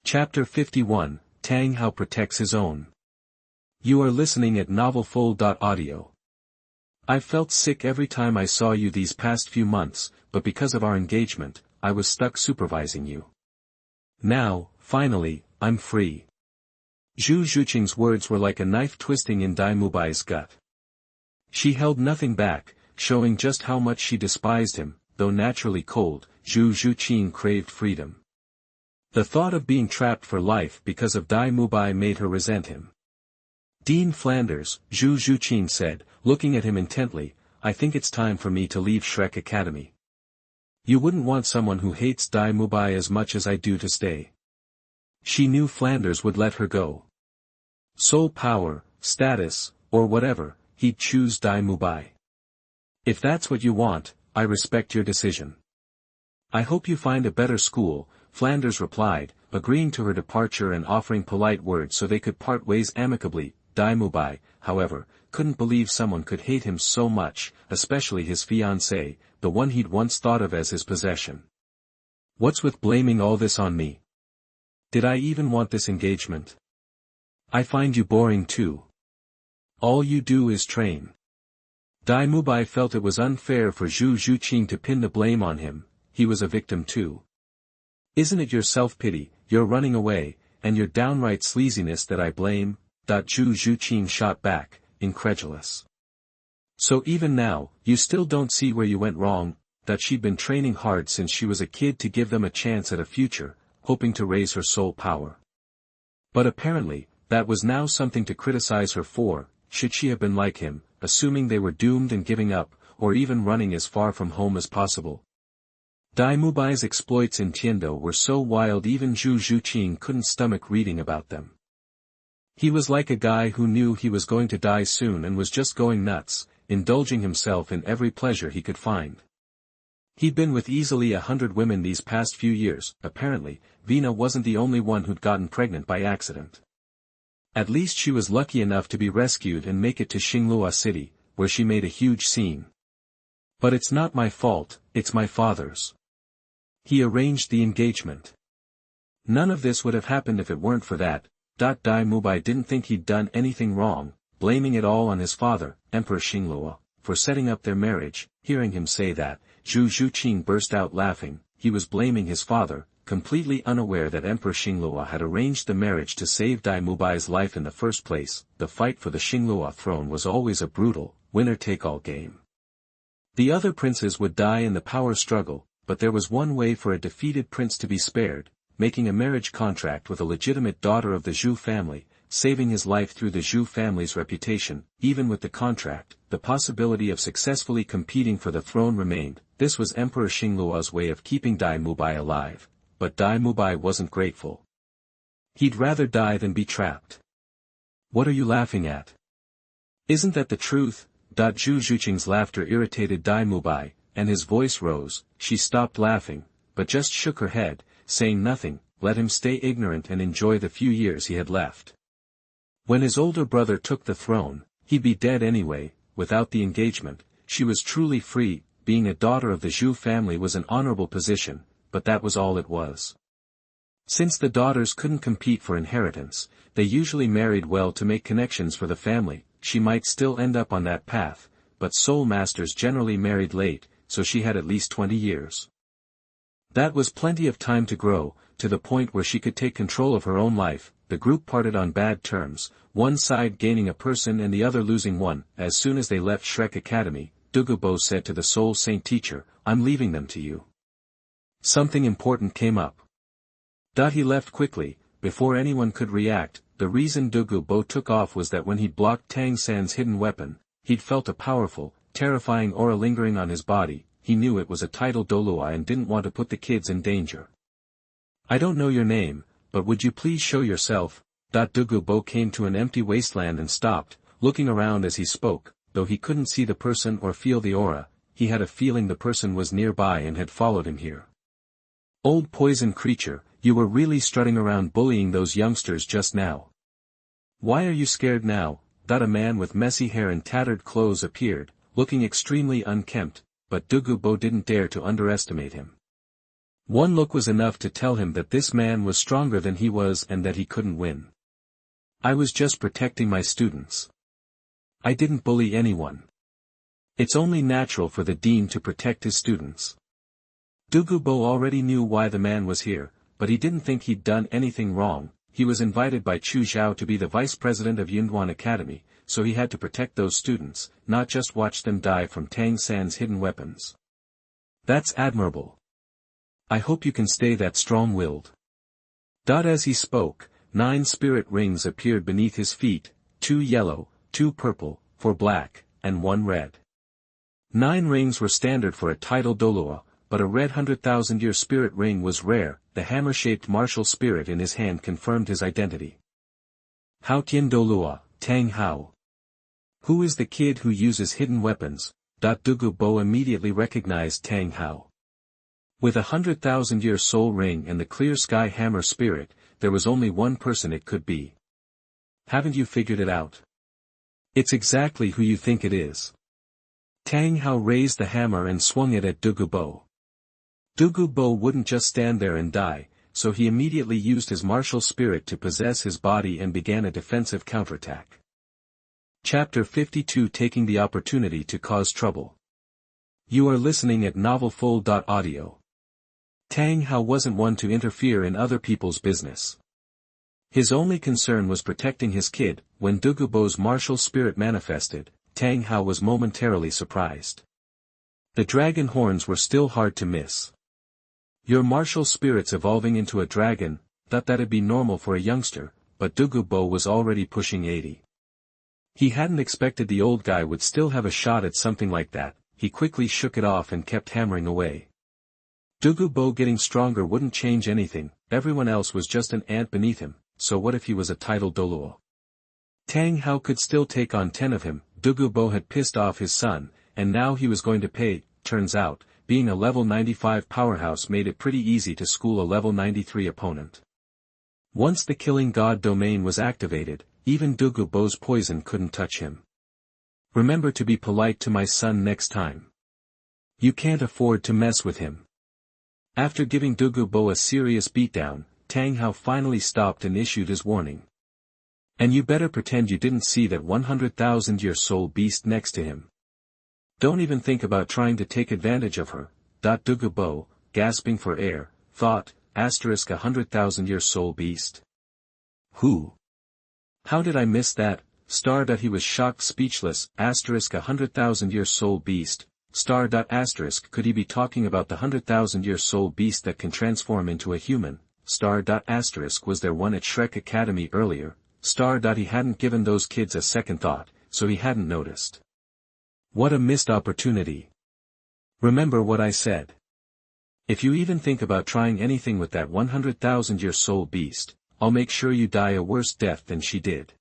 Chapter 51, Tang How Protects His Own. You are listening at novelfull.audio. I've felt sick every time I saw you these past few months, but because of our engagement, I was stuck supervising you. Now, finally, I'm free. Zhu Zhuqing's words were like a knife twisting in Dai Mubai's gut. She held nothing back, showing just how much she despised him. Though naturally cold, Zhu Zhuqing craved freedom. The thought of being trapped for life because of Dai Mubai made her resent him. Dean Flanders, Zhu Zhuqing said, looking at him intently, I think it's time for me to leave Shrek Academy. You wouldn't want someone who hates Dai Mubai as much as I do to stay. She knew Flanders would let her go. Soul power, status, or whatever, he'd choose Dai Mubai. If that's what you want, I respect your decision. I hope you find a better school, Flanders replied, agreeing to her departure and offering polite words so they could part ways amicably. Dai Mubai, however, couldn't believe someone could hate him so much, especially his fiancée, the one he'd once thought of as his possession. What's with blaming all this on me? Did I even want this engagement? I find you boring too. All you do is train. Dai Mubai felt it was unfair for Zhu Zhuqing to pin the blame on him. He was a victim too. Isn't it your self-pity, your running away, and your downright sleaziness that I blame? Zhu Zhuqing shot back, incredulous. So even now, you still don't see where you went wrong, that she'd been training hard since she was a kid to give them a chance at a future, hoping to raise her soul power. But apparently, that was now something to criticize her for. Should she have been like him, assuming they were doomed and giving up, or even running as far from home as possible? Dai Mubai's exploits in Tiando were so wild even Zhu Zhuqing couldn't stomach reading about them. He was like a guy who knew he was going to die soon and was just going nuts, indulging himself in every pleasure he could find. He'd been with easily 100 women these past few years. Apparently, Vina wasn't the only one who'd gotten pregnant by accident. At least she was lucky enough to be rescued and make it to Xinglua City, where she made a huge scene. But it's not my fault, it's my father's. He arranged the engagement. None of this would have happened if it weren't for that. Dai Mubai didn't think he'd done anything wrong, blaming it all on his father, Emperor Xinglua, for setting up their marriage. Hearing him say that, Zhu Zhuqing burst out laughing. He was blaming his father, completely unaware that Emperor Xinglua had arranged the marriage to save Dai Mubai's life in the first place. The fight for the Xinglua throne was always a brutal, winner-take-all game. The other princes would die in the power struggle, but there was one way for a defeated prince to be spared, making a marriage contract with a legitimate daughter of the Zhu family, saving his life through the Zhu family's reputation. Even with the contract, the possibility of successfully competing for the throne remained. This was Emperor Xinglua's way of keeping Dai Mubai alive, but Dai Mubai wasn't grateful. He'd rather die than be trapped. What are you laughing at? Isn't that the truth? Zhu Zhuqing's laughter irritated Dai Mubai, and his voice rose. She stopped laughing, but just shook her head, saying nothing. Let him stay ignorant and enjoy the few years he had left. When his older brother took the throne, he'd be dead anyway. Without the engagement, she was truly free. Being a daughter of the Zhu family was an honorable position, but that was all it was. Since the daughters couldn't compete for inheritance, they usually married well to make connections for the family. She might still end up on that path, but soul masters generally married late, so she had at least 20 years. That was plenty of time to grow, to the point where she could take control of her own life. The group parted on bad terms, one side gaining a person and the other losing one. As soon as they left Shrek Academy, Douluo said to the Soul Saint teacher, I'm leaving them to you. Something important came up. He left quickly, before anyone could react. The reason Douluo took off was that when he'd blocked Tang San's hidden weapon, he'd felt a powerful, terrifying aura lingering on his body. He knew it was a title Douluo and didn't want to put the kids in danger. I don't know your name, but would you please show yourself? Douluo came to an empty wasteland and stopped, looking around as he spoke. Though he couldn't see the person or feel the aura, he had a feeling the person was nearby and had followed him here. Old poison creature, you were really strutting around bullying those youngsters just now. Why are you scared now? A man with messy hair and tattered clothes appeared, looking extremely unkempt, but Douluo didn't dare to underestimate him. One look was enough to tell him that this man was stronger than he was and that he couldn't win. I was just protecting my students. I didn't bully anyone. It's only natural for the dean to protect his students. Douluo already knew why the man was here, but he didn't think he'd done anything wrong. He was invited by Chu Zhao to be the vice president of Yunhuan Academy, so he had to protect those students, not just watch them die from Tang San's hidden weapons. That's admirable. I hope you can stay that strong-willed. As he spoke, 9 spirit rings appeared beneath his feet, 2 yellow, 2 purple, 4 black, and 1 red. 9 rings were standard for a title Douluo, but a red 100,000-year spirit ring was rare. The hammer-shaped martial spirit in his hand confirmed his identity. Hao Tian Douluo, Tang Hao. Who is the kid who uses hidden weapons? Douluo immediately recognized Tang Hao. With a 100,000-year soul ring and the clear sky hammer spirit, there was only one person it could be. Haven't you figured it out? It's exactly who you think it is. Tang Hao raised the hammer and swung it at Douluo. Douluo wouldn't just stand there and die, so he immediately used his martial spirit to possess his body and began a defensive counterattack. Chapter 52, Taking the Opportunity to Cause Trouble. You are listening at novelfull.audio. Tang Hao wasn't one to interfere in other people's business. His only concern was protecting his kid. When Douluo's martial spirit manifested, Tang Hao was momentarily surprised. The dragon horns were still hard to miss. Your martial spirit's evolving into a dragon. Thought that'd be normal for a youngster, but Douluo was already pushing 80. He hadn't expected the old guy would still have a shot at something like that. He quickly shook it off and kept hammering away. Douluo getting stronger wouldn't change anything. Everyone else was just an ant beneath him, so what if he was a title Douluo? Tang Hao could still take on 10 of him. Douluo had pissed off his son, and now he was going to pay. Turns out, being a level 95 powerhouse made it pretty easy to school a level 93 opponent. Once the Killing God domain was activated, even Douluo's poison couldn't touch him. Remember to be polite to my son next time. You can't afford to mess with him. After giving Douluo a serious beatdown, Tang Hao finally stopped and issued his warning. And you better pretend you didn't see that 100,000-year soul beast next to him. Don't even think about trying to take advantage of her. Douluo, gasping for air, thought, * 100,000-year soul beast. Who? How did I miss that? He was shocked, speechless. * 100,000-year soul beast. Could he be talking about the 100,000-year soul beast that can transform into a human? Was there one at Shrek Academy earlier? He hadn't given those kids a second thought, so he hadn't noticed. What a missed opportunity. Remember what I said. If you even think about trying anything with that 100,000-year soul beast, I'll make sure you die a worse death than she did.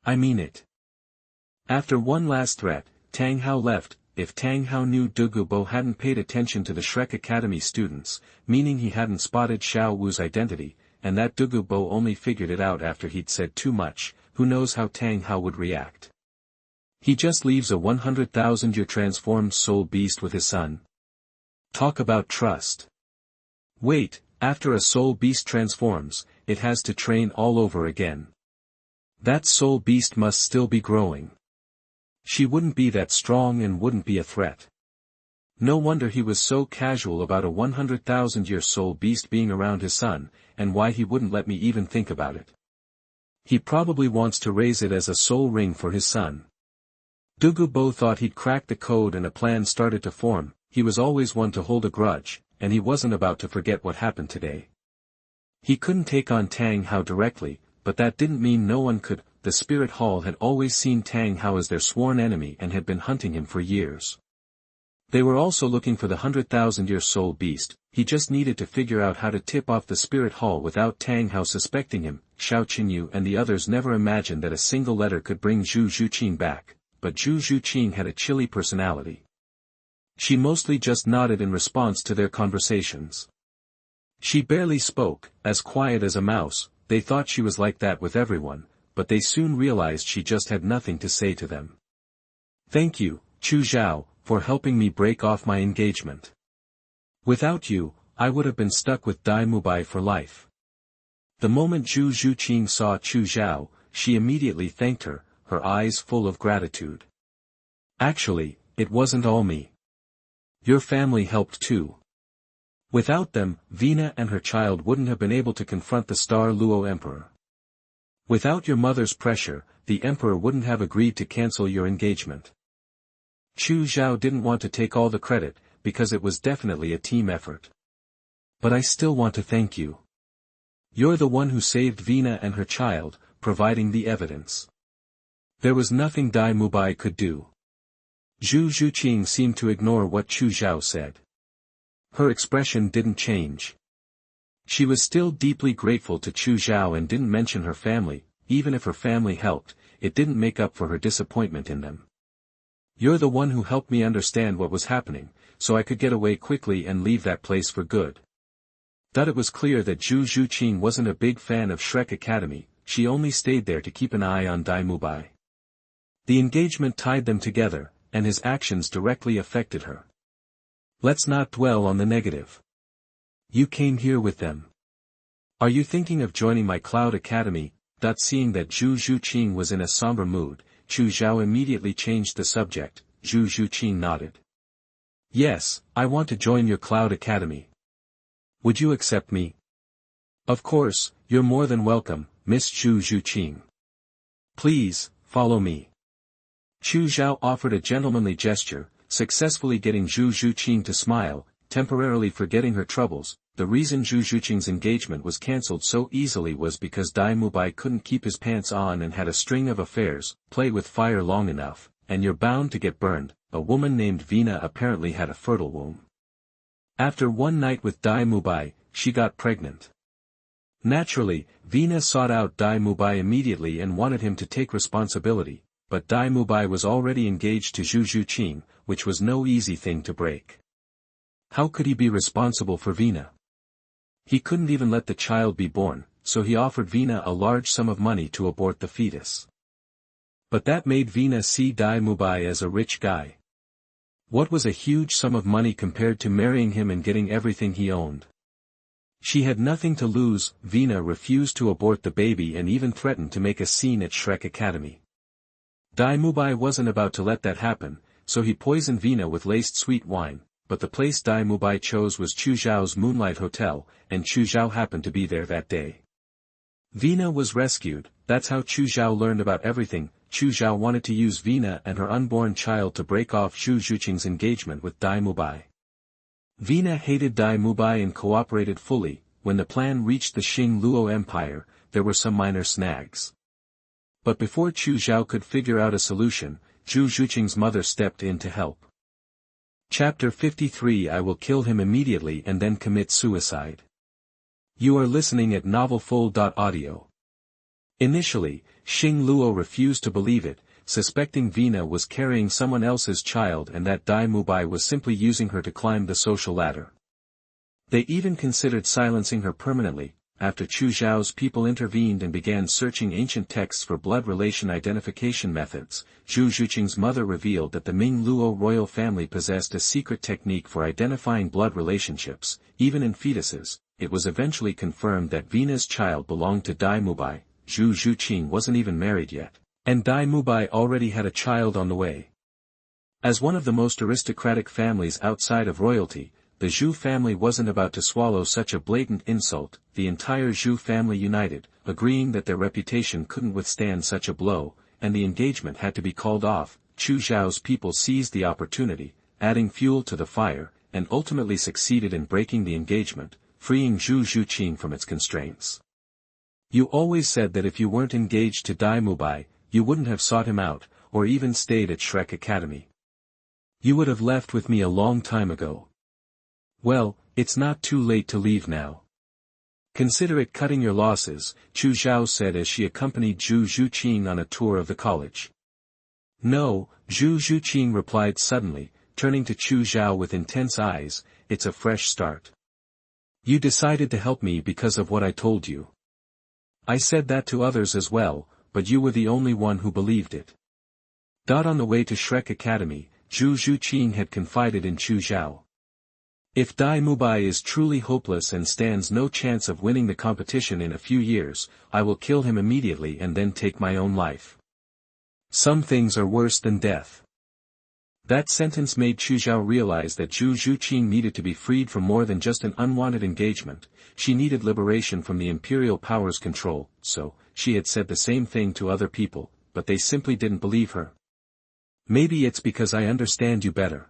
I mean it. After one last threat, Tang Hao left. If Tang Hao knew Douluo hadn't paid attention to the Shrek Academy students, meaning he hadn't spotted Xiao Wu's identity, and that Douluo only figured it out after he'd said too much, who knows how Tang Hao would react. He just leaves a 100,000-year transformed soul beast with his son. Talk about trust. Wait, after a soul beast transforms, it has to train all over again. That soul beast must still be growing. She wouldn't be that strong and wouldn't be a threat. No wonder he was so casual about a 100,000-year soul beast being around his son, and why he wouldn't let me even think about it. He probably wants to raise it as a soul ring for his son. Douluo thought he'd cracked the code and a plan started to form. He was always one to hold a grudge, and he wasn't about to forget what happened today. He couldn't take on Tang Hao directly, but that didn't mean no one could. The Spirit Hall had always seen Tang Hao as their sworn enemy and had been hunting him for years. They were also looking for the 100,000-year soul beast. He just needed to figure out how to tip off the Spirit Hall without Tang Hao suspecting him. Xiao Qinyu and the others never imagined that a single letter could bring Zhu Zhuqing back, but Zhu Zhuqing had a chilly personality. She mostly just nodded in response to their conversations. She barely spoke, as quiet as a mouse. They thought she was like that with everyone, but they soon realized she just had nothing to say to them. Thank you, Chu Zhao, for helping me break off my engagement. Without you, I would have been stuck with Dai Mubai for life. The moment Zhu Zhuqing saw Chu Zhao, she immediately thanked her, her eyes full of gratitude. Actually, it wasn't all me. Your family helped too. Without them, Vina and her child wouldn't have been able to confront the Star Luo Emperor. Without your mother's pressure, the Emperor wouldn't have agreed to cancel your engagement. Chu Zhao didn't want to take all the credit, because it was definitely a team effort. But I still want to thank you. You're the one who saved Vina and her child, providing the evidence. There was nothing Dai Mubai could do. Zhu Zhuqing seemed to ignore what Chu Zhao said. Her expression didn't change. She was still deeply grateful to Chu Zhao and didn't mention her family. Even if her family helped, it didn't make up for her disappointment in them. You're the one who helped me understand what was happening, so I could get away quickly and leave that place for good. That it was clear that Zhu Zhuqing wasn't a big fan of Shrek Academy, she only stayed there to keep an eye on Dai Mubai. The engagement tied them together, and his actions directly affected her. Let's not dwell on the negative. You came here with them. Are you thinking of joining my Cloud Academy? Seeing that Zhu Zhuqing was in a somber mood, Chu Zhao immediately changed the subject. Zhu Zhuqing nodded. Yes, I want to join your Cloud Academy. Would you accept me? Of course, you're more than welcome, Miss Zhu Zhuqing. Please, follow me. Chu Zhao offered a gentlemanly gesture, successfully getting Zhu Zhuqing to smile, temporarily forgetting her troubles. The reason Zhu Zhuqing's engagement was cancelled so easily was because Dai Mubai couldn't keep his pants on and had a string of affairs. Play with fire long enough, and you're bound to get burned. A woman named Vina apparently had a fertile womb. After one night with Dai Mubai, she got pregnant. Naturally, Vina sought out Dai Mubai immediately and wanted him to take responsibility, but Dai Mubai was already engaged to Zhu Zhuqing, which was no easy thing to break. How could he be responsible for Vina? He couldn't even let the child be born, so he offered Vina a large sum of money to abort the fetus. But that made Vina see Dai Mubai as a rich guy. What was a huge sum of money compared to marrying him and getting everything he owned? She had nothing to lose. Vina refused to abort the baby and even threatened to make a scene at Shrek Academy. Dai Mubai wasn't about to let that happen, so he poisoned Vina with laced sweet wine. But the place Dai Mubai chose was Chu Zhao's Moonlight Hotel, and Chu Zhao happened to be there that day. Vina was rescued. That's how Chu Zhao learned about everything. Chu Zhao wanted to use Vina and her unborn child to break off Zhu Zhuqing's engagement with Dai Mubai. Vina hated Dai Mubai and cooperated fully. When the plan reached the Xing Luo Empire, there were some minor snags. But before Chu Zhao could figure out a solution, Zhu Zhuqing's mother stepped in to help. Chapter 53 I will kill him immediately and then commit suicide. You are listening at novelfull.audio. Initially, Xing Luo refused to believe it, suspecting Vina was carrying someone else's child and that Dai Mubai was simply using her to climb the social ladder. They even considered silencing her permanently. After Chu Zhao's people intervened and began searching ancient texts for blood relation identification methods, Zhu Zhuqing's mother revealed that the Ming Luo royal family possessed a secret technique for identifying blood relationships, even in fetuses. It was eventually confirmed that Vina's child belonged to Dai Mubai. Zhu Zhuqing wasn't even married yet, and Dai Mubai already had a child on the way. As one of the most aristocratic families outside of royalty, the Zhu family wasn't about to swallow such a blatant insult. The entire Zhu family united, agreeing that their reputation couldn't withstand such a blow, and the engagement had to be called off. Chu Zhao's people seized the opportunity, adding fuel to the fire, and ultimately succeeded in breaking the engagement, freeing Zhu Zhuqing from its constraints. You always said that if you weren't engaged to Dai Mubai, you wouldn't have sought him out, or even stayed at Shrek Academy. You would have left with me a long time ago. Well, it's not too late to leave now. Consider it cutting your losses, Chu Zhao said as she accompanied Zhu Zhuqing on a tour of the college. No, Zhu Zhuqing replied suddenly, turning to Chu Zhao with intense eyes, it's a fresh start. You decided to help me because of what I told you. I said that to others as well, but you were the only one who believed it. On the way to Shrek Academy, Zhu Zhuqing had confided in Chu Zhao. If Dai Mubai is truly hopeless and stands no chance of winning the competition in a few years, I will kill him immediately and then take my own life. Some things are worse than death. That sentence made Chu Zhao realize that Zhu Zhuqing needed to be freed from more than just an unwanted engagement. She needed liberation from the imperial power's control, so, she had said the same thing to other people, but they simply didn't believe her. Maybe it's because I understand you better.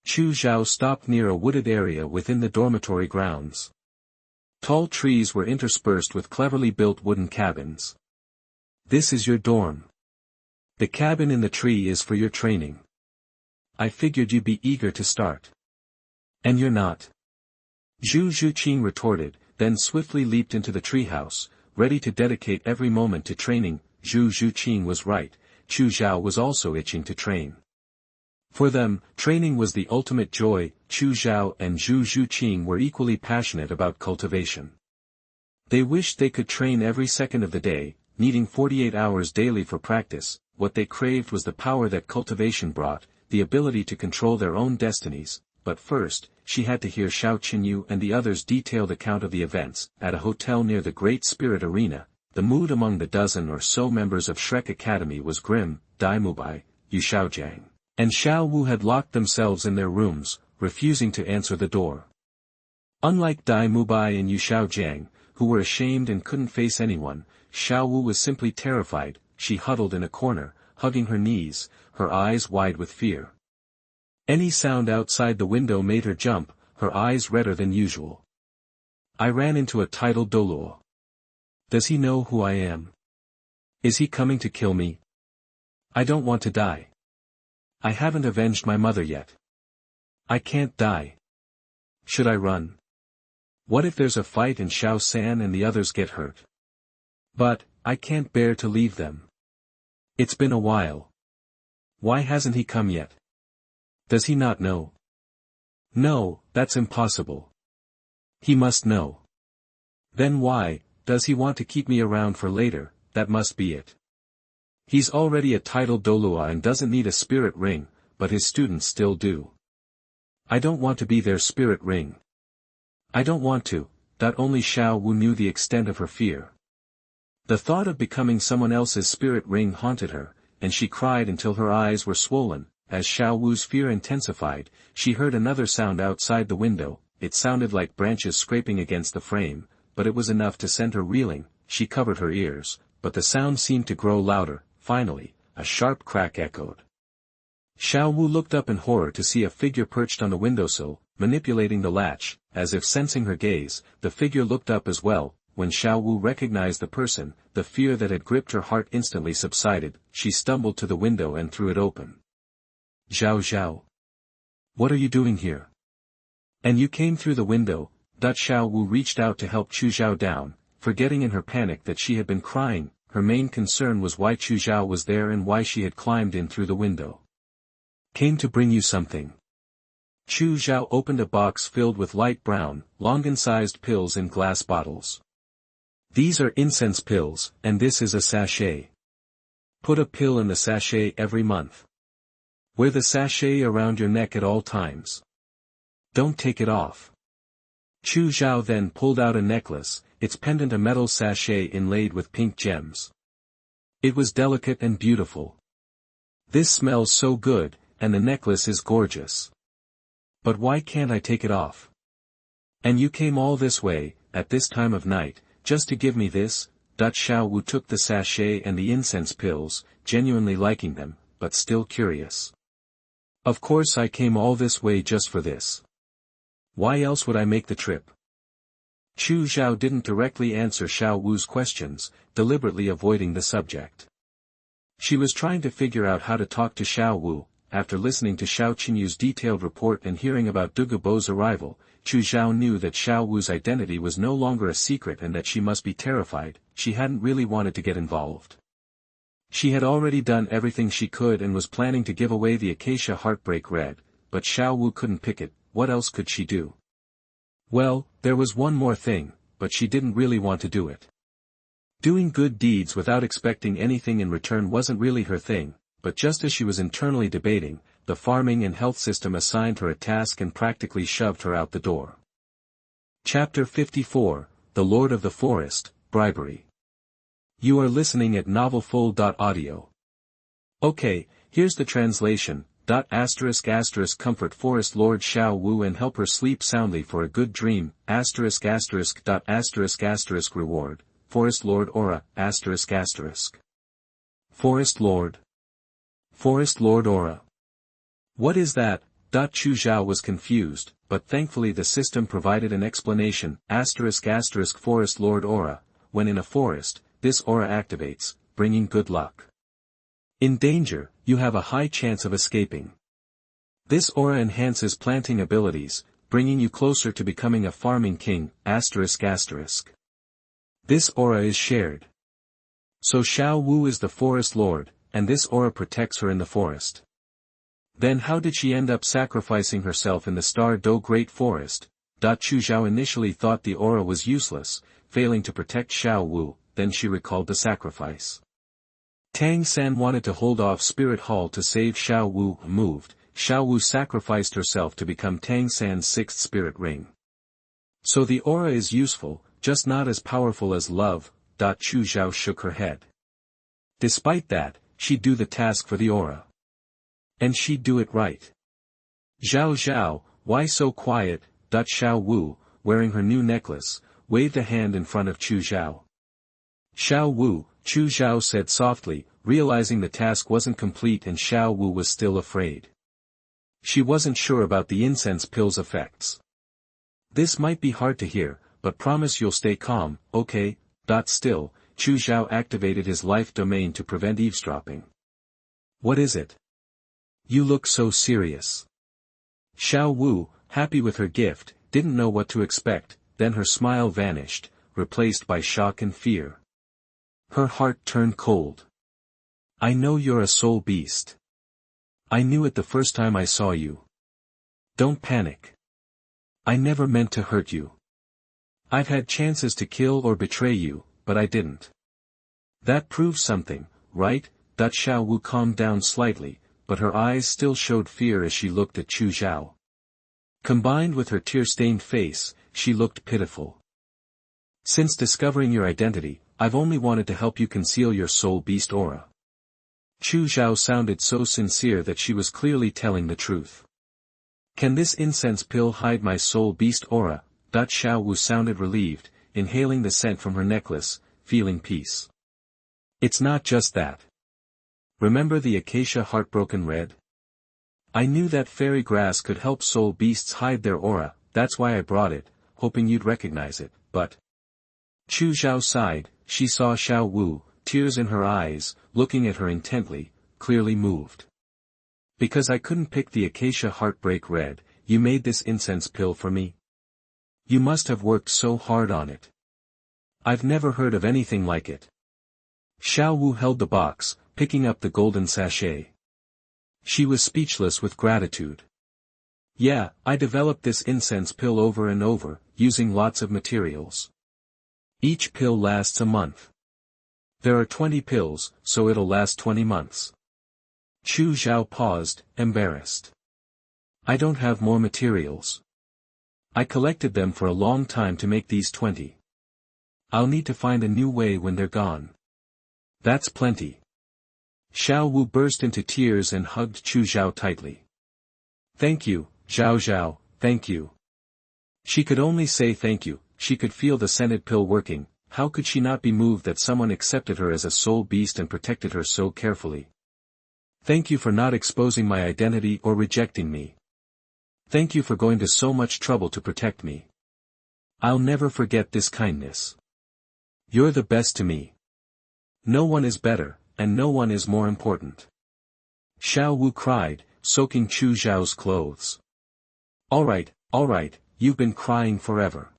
Chu Zhao stopped near a wooded area within the dormitory grounds. Tall trees were interspersed with cleverly built wooden cabins. This is your dorm. The cabin in the tree is for your training. I figured you'd be eager to start. And you're not. Zhu Zhuqing retorted, then swiftly leaped into the treehouse, ready to dedicate every moment to training. Zhu Zhuqing was right, Chu Zhao was also itching to train. For them, training was the ultimate joy. Chu Zhao and Zhu Zhuqing were equally passionate about cultivation. They wished they could train every second of the day, needing 48 hours daily for practice. What they craved was the power that cultivation brought, the ability to control their own destinies. But first, she had to hear Xiao Qinyu and the others' detailed account of the events. At a hotel near the Great Spirit Arena, the mood among the dozen or so members of Shrek Academy was grim. Dai Mubai, Yu Xiaojiang, and Xiao Wu had locked themselves in their rooms, refusing to answer the door. Unlike Dai Mubai and Yu Xiaojiang, who were ashamed and couldn't face anyone, Xiao Wu was simply terrified. She huddled in a corner, hugging her knees, her eyes wide with fear. Any sound outside the window made her jump, her eyes redder than usual. I ran into a titled Douluo. Does he know who I am? Is he coming to kill me? I don't want to die. I haven't avenged my mother yet. I can't die. Should I run? What if there's a fight and Xiao San and the others get hurt? But, I can't bear to leave them. It's been a while. Why hasn't he come yet? Does he not know? No, that's impossible. He must know. Then why, does he want to keep me around for later? That must be it. He's already a titled Douluo and doesn't need a spirit ring, but his students still do. I don't want to be their spirit ring. I don't want to. That only Xiao Wu knew the extent of her fear. The thought of becoming someone else's spirit ring haunted her, and she cried until her eyes were swollen. As Xiao Wu's fear intensified, she heard another sound outside the window. It sounded like branches scraping against the frame, but it was enough to send her reeling. She covered her ears, but the sound seemed to grow louder. Finally, a sharp crack echoed. Xiao Wu looked up in horror to see a figure perched on the windowsill, manipulating the latch. As if sensing her gaze, the figure looked up as well. When Xiao Wu recognized the person, the fear that had gripped her heart instantly subsided. She stumbled to the window and threw it open. Zhao Zhao. What are you doing here? And you came through the window. Xiao Wu reached out to help Chu Zhao down, forgetting in her panic that she had been crying. Her main concern was why Chu Zhao was there and why she had climbed in through the window. Came to bring you something. Chu Zhao opened a box filled with light brown, Longan-sized pills in glass bottles. These are incense pills, and this is a sachet. Put a pill in the sachet every month. Wear the sachet around your neck at all times. Don't take it off. Chu Zhao then pulled out a necklace, its pendant a metal sachet inlaid with pink gems. It was delicate and beautiful. This smells so good, and the necklace is gorgeous. But why can't I take it off? And you came all this way, at this time of night, just to give me this? Xiao Wu took the sachet and the incense pills, genuinely liking them, but still curious. Of course I came all this way just for this. Why else would I make the trip? Chu Zhao didn't directly answer Xiao Wu's questions, deliberately avoiding the subject. She was trying to figure out how to talk to Xiao Wu. After listening to Xiao Qinyu's detailed report and hearing about Dugu Bo's arrival, Chu Zhao knew that Xiao Wu's identity was no longer a secret and that she must be terrified. She hadn't really wanted to get involved. She had already done everything she could and was planning to give away the Acacia Heartbreak Red, but Xiao Wu couldn't pick it. What else could she do? Well, there was one more thing, but she didn't really want to do it. Doing good deeds without expecting anything in return wasn't really her thing, but just as she was internally debating, the farming and health system assigned her a task and practically shoved her out the door. Chapter 54, The Lord of the Forest, Bribery. You are listening at novelfull.audio. Okay, here's the translation. Comfort Forest Lord Xiao Wu and help her sleep soundly for a good dream. Reward. Forest Lord Aura. Forest Lord. Forest Lord Aura. What is that? Chu Zhao was confused, but thankfully the system provided an explanation. Forest Lord Aura. When in a forest, this aura activates, bringing good luck. In danger, you have a high chance of escaping. This aura enhances planting abilities, bringing you closer to becoming a farming king. This aura is shared. So Xiao Wu is the forest lord, and this aura protects her in the forest. Then how did she end up sacrificing herself in the Star Do Great Forest? Chu Zhao initially thought the aura was useless, failing to protect Xiao Wu, then she recalled the sacrifice. Tang San wanted to hold off Spirit Hall to save Xiao Wu. Xiao Wu sacrificed herself to become Tang San's sixth spirit ring. So the aura is useful, just not as powerful as love. Chu Zhao shook her head. Despite that, she'd do the task for the aura. And she'd do it right. Zhao, why so quiet? Xiao Wu, wearing her new necklace, waved a hand in front of Chu Zhao. Xiao Wu, Chu Zhao said softly, realizing the task wasn't complete and Xiao Wu was still afraid. She wasn't sure about the incense pill's effects. This might be hard to hear, but promise you'll stay calm, okay? Still, Chu Zhao activated his life domain to prevent eavesdropping. What is it? You look so serious. Xiao Wu, happy with her gift, didn't know what to expect, then her smile vanished, replaced by shock and fear. Her heart turned cold. I know you're a soul beast. I knew it the first time I saw you. Don't panic. I never meant to hurt you. I've had chances to kill or betray you, but I didn't. That proves something, right? Xiao Wu calmed down slightly, but her eyes still showed fear as she looked at Chu Zhao. Combined with her tear-stained face, she looked pitiful. Since discovering your identity, I've only wanted to help you conceal your soul beast aura. Chu Zhao sounded so sincere that she was clearly telling the truth. Can this incense pill hide my soul beast aura? Xiao Wu sounded relieved, inhaling the scent from her necklace, feeling peace. It's not just that. Remember the acacia heartbroken red? I knew that fairy grass could help soul beasts hide their aura, that's why I brought it, hoping you'd recognize it, but... Chu Zhao sighed, she saw Xiao Wu, tears in her eyes, looking at her intently, clearly moved. Because I couldn't pick the acacia heartbreak red, you made this incense pill for me? You must have worked so hard on it. I've never heard of anything like it. Xiao Wu held the box, picking up the golden sachet. She was speechless with gratitude. Yeah, I developed this incense pill over and over, using lots of materials. Each pill lasts a month. There are 20 pills, so it'll last 20 months. Chu Zhao paused, embarrassed. I don't have more materials. I collected them for a long time to make these 20. I'll need to find a new way when they're gone. That's plenty. Xiao Wu burst into tears and hugged Chu Zhao tightly. Thank you, Zhao, thank you. She could only say thank you, she could feel the scented pill working, how could she not be moved that someone accepted her as a soul beast and protected her so carefully? Thank you for not exposing my identity or rejecting me. Thank you for going to so much trouble to protect me. I'll never forget this kindness. You're the best to me. No one is better, and no one is more important. Xiao Wu cried, soaking Chu Zhao's clothes. Alright, you've been crying forever.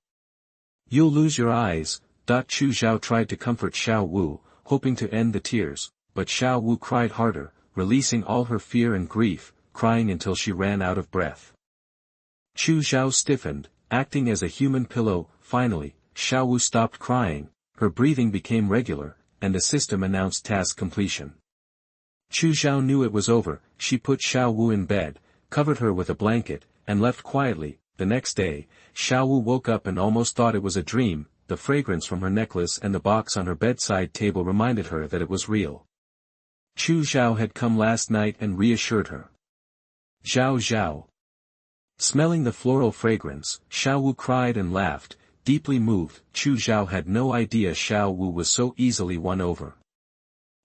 You'll lose your eyes. Chu Zhao tried to comfort Xiao Wu, hoping to end the tears, but Xiao Wu cried harder, releasing all her fear and grief, crying until she ran out of breath. Chu Zhao stiffened, acting as a human pillow. Finally, Xiao Wu stopped crying, her breathing became regular, and the system announced task completion. Chu Zhao knew it was over. She put Xiao Wu in bed, covered her with a blanket, and left quietly. The next day, Xiao Wu woke up and almost thought it was a dream. The fragrance from her necklace and the box on her bedside table reminded her that it was real. Chu Zhao had come last night and reassured her. Zhao Zhao. Smelling the floral fragrance, Xiao Wu cried and laughed, deeply moved. Chu Zhao had no idea Xiao Wu was so easily won over.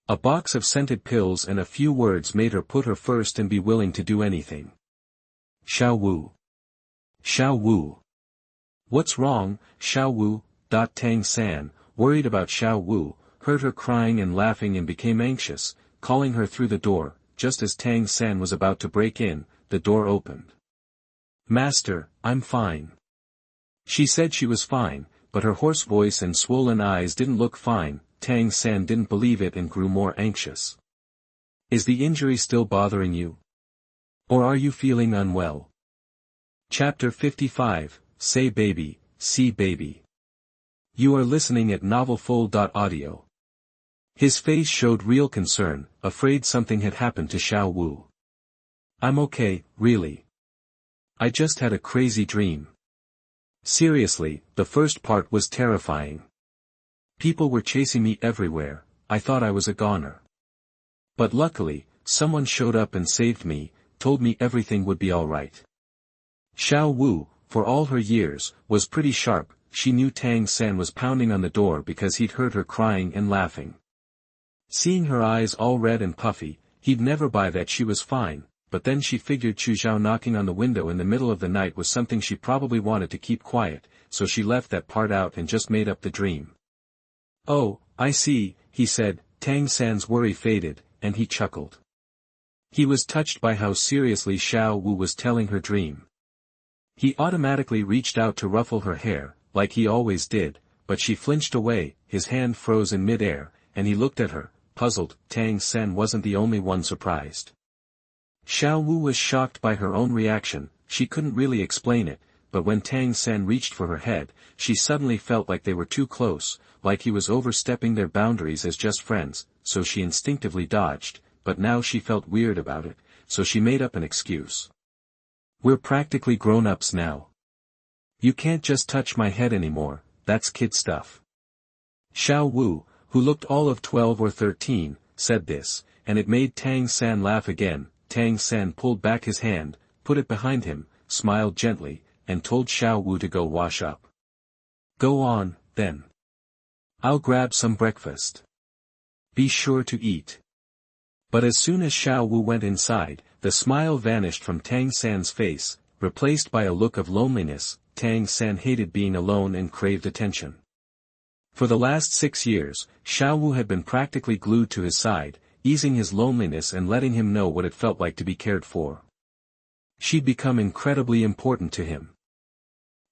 A box of scented pills and a few words made her put her first and be willing to do anything. Xiao Wu. Xiao Wu. What's wrong, Xiao Wu? Tang San, worried about Xiao Wu, heard her crying and laughing and became anxious, calling her through the door. Just as Tang San was about to break in, the door opened. Master, I'm fine. She said she was fine, but her hoarse voice and swollen eyes didn't look fine. Tang San didn't believe it and grew more anxious. Is the injury still bothering you? Or are you feeling unwell? Chapter 55, Say Baby, See Baby. You are listening at novelfull.audio. His face showed real concern, afraid something had happened to Xiao Wu. I'm okay, really. I just had a crazy dream. Seriously, the first part was terrifying. People were chasing me everywhere. I thought I was a goner. But luckily, someone showed up and saved me, told me everything would be alright. Xiao Wu, for all her years, was pretty sharp. She knew Tang San was pounding on the door because he'd heard her crying and laughing. Seeing her eyes all red and puffy, he'd never buy that she was fine, but then she figured Chu Zhao knocking on the window in the middle of the night was something she probably wanted to keep quiet, so she left that part out and just made up the dream. Oh, I see, he said. Tang San's worry faded, and he chuckled. He was touched by how seriously Xiao Wu was telling her dream. He automatically reached out to ruffle her hair, like he always did, but she flinched away, his hand froze in mid-air, and he looked at her, puzzled. Tang San wasn't the only one surprised. Xiao Wu was shocked by her own reaction. She couldn't really explain it, but when Tang San reached for her head, she suddenly felt like they were too close, like he was overstepping their boundaries as just friends, so she instinctively dodged, but now she felt weird about it, so she made up an excuse. We're practically grown-ups now. You can't just touch my head anymore, that's kid stuff. Xiao Wu, who looked all of 12 or 13, said this, and it made Tang San laugh again. Tang San pulled back his hand, put it behind him, smiled gently, and told Xiao Wu to go wash up. Go on, then. I'll grab some breakfast. Be sure to eat. But as soon as Xiao Wu went inside, the smile vanished from Tang San's face, replaced by a look of loneliness. Tang San hated being alone and craved attention. For the last 6 years, Xiao Wu had been practically glued to his side, easing his loneliness and letting him know what it felt like to be cared for. She'd become incredibly important to him.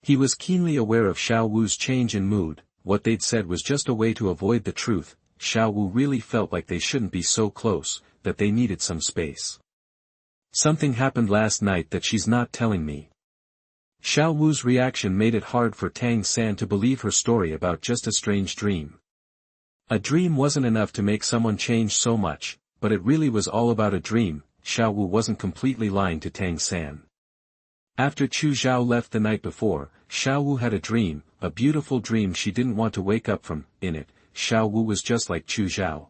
He was keenly aware of Xiao Wu's change in mood. What they'd said was just a way to avoid the truth. Xiao Wu really felt like they shouldn't be so close, that they needed some space. Something happened last night that she's not telling me. Xiao Wu's reaction made it hard for Tang San to believe her story about just a strange dream. A dream wasn't enough to make someone change so much, but it really was all about a dream. Xiao Wu wasn't completely lying to Tang San. After Chu Zhao left the night before, Xiao Wu had a dream, a beautiful dream she didn't want to wake up from. In it, Xiao Wu was just like Chu Zhao.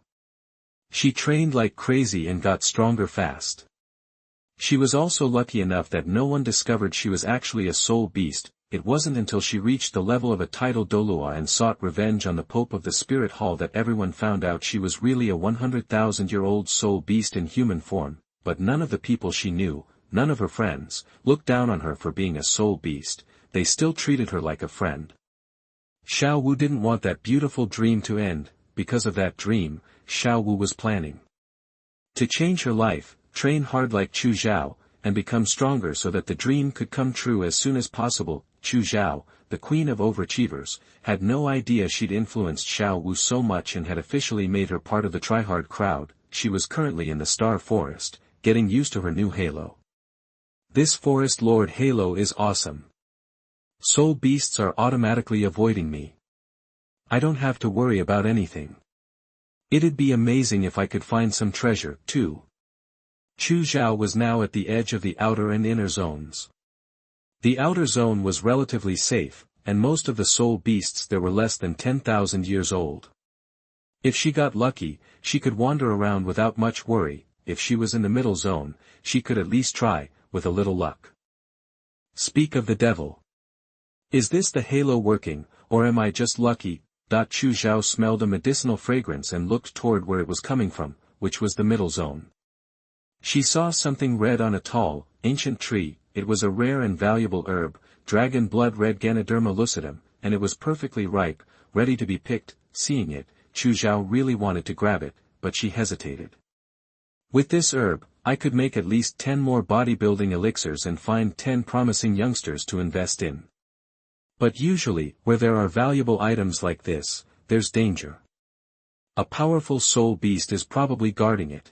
She trained like crazy and got stronger fast. She was also lucky enough that no one discovered she was actually a soul beast. It wasn't until she reached the level of a title Douluo and sought revenge on the Pope of the Spirit Hall that everyone found out she was really a 100,000-year-old soul beast in human form, but none of the people she knew, none of her friends, looked down on her for being a soul beast. They still treated her like a friend. Xiao Wu didn't want that beautiful dream to end. Because of that dream, Xiao Wu was planning to change her life, train hard like Chu Zhao, and become stronger so that the dream could come true as soon as possible. Chu Zhao, the queen of overachievers, had no idea she'd influenced Xiao Wu so much and had officially made her part of the tryhard crowd. She was currently in the Star Forest, getting used to her new halo. This Forest Lord halo is awesome. Soul beasts are automatically avoiding me. I don't have to worry about anything. It'd be amazing if I could find some treasure, too. Chu Zhao was now at the edge of the outer and inner zones. The outer zone was relatively safe, and most of the soul beasts there were less than 10,000 years old. If she got lucky, she could wander around without much worry. If she was in the middle zone, she could at least try, with a little luck. Speak of the devil. Is this the halo working, or am I just lucky? Chu Zhao smelled a medicinal fragrance and looked toward where it was coming from, which was the middle zone. She saw something red on a tall, ancient tree. It was a rare and valuable herb, dragon blood red Ganoderma lucidum, and it was perfectly ripe, ready to be picked. Seeing it, Chu Zhao really wanted to grab it, but she hesitated. With this herb, I could make at least 10 more bodybuilding elixirs and find 10 promising youngsters to invest in. But usually, where there are valuable items like this, there's danger. A powerful soul beast is probably guarding it.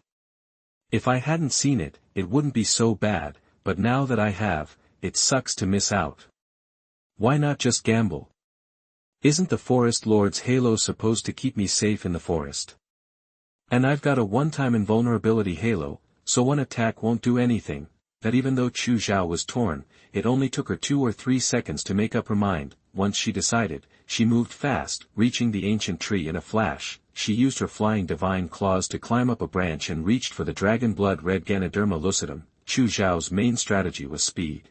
If I hadn't seen it, it wouldn't be so bad, but now that I have, it sucks to miss out. Why not just gamble? Isn't the Forest Lord's halo supposed to keep me safe in the forest? And I've got a one-time invulnerability halo, so one attack won't do anything. That even though Chu Zhao was torn, it only took her 2 or 3 seconds to make up her mind. Once she decided, she moved fast, reaching the ancient tree in a flash. She used her flying divine claws to climb up a branch and reached for the dragon blood red Ganoderma lucidum. Chu Zhao's main strategy was speed.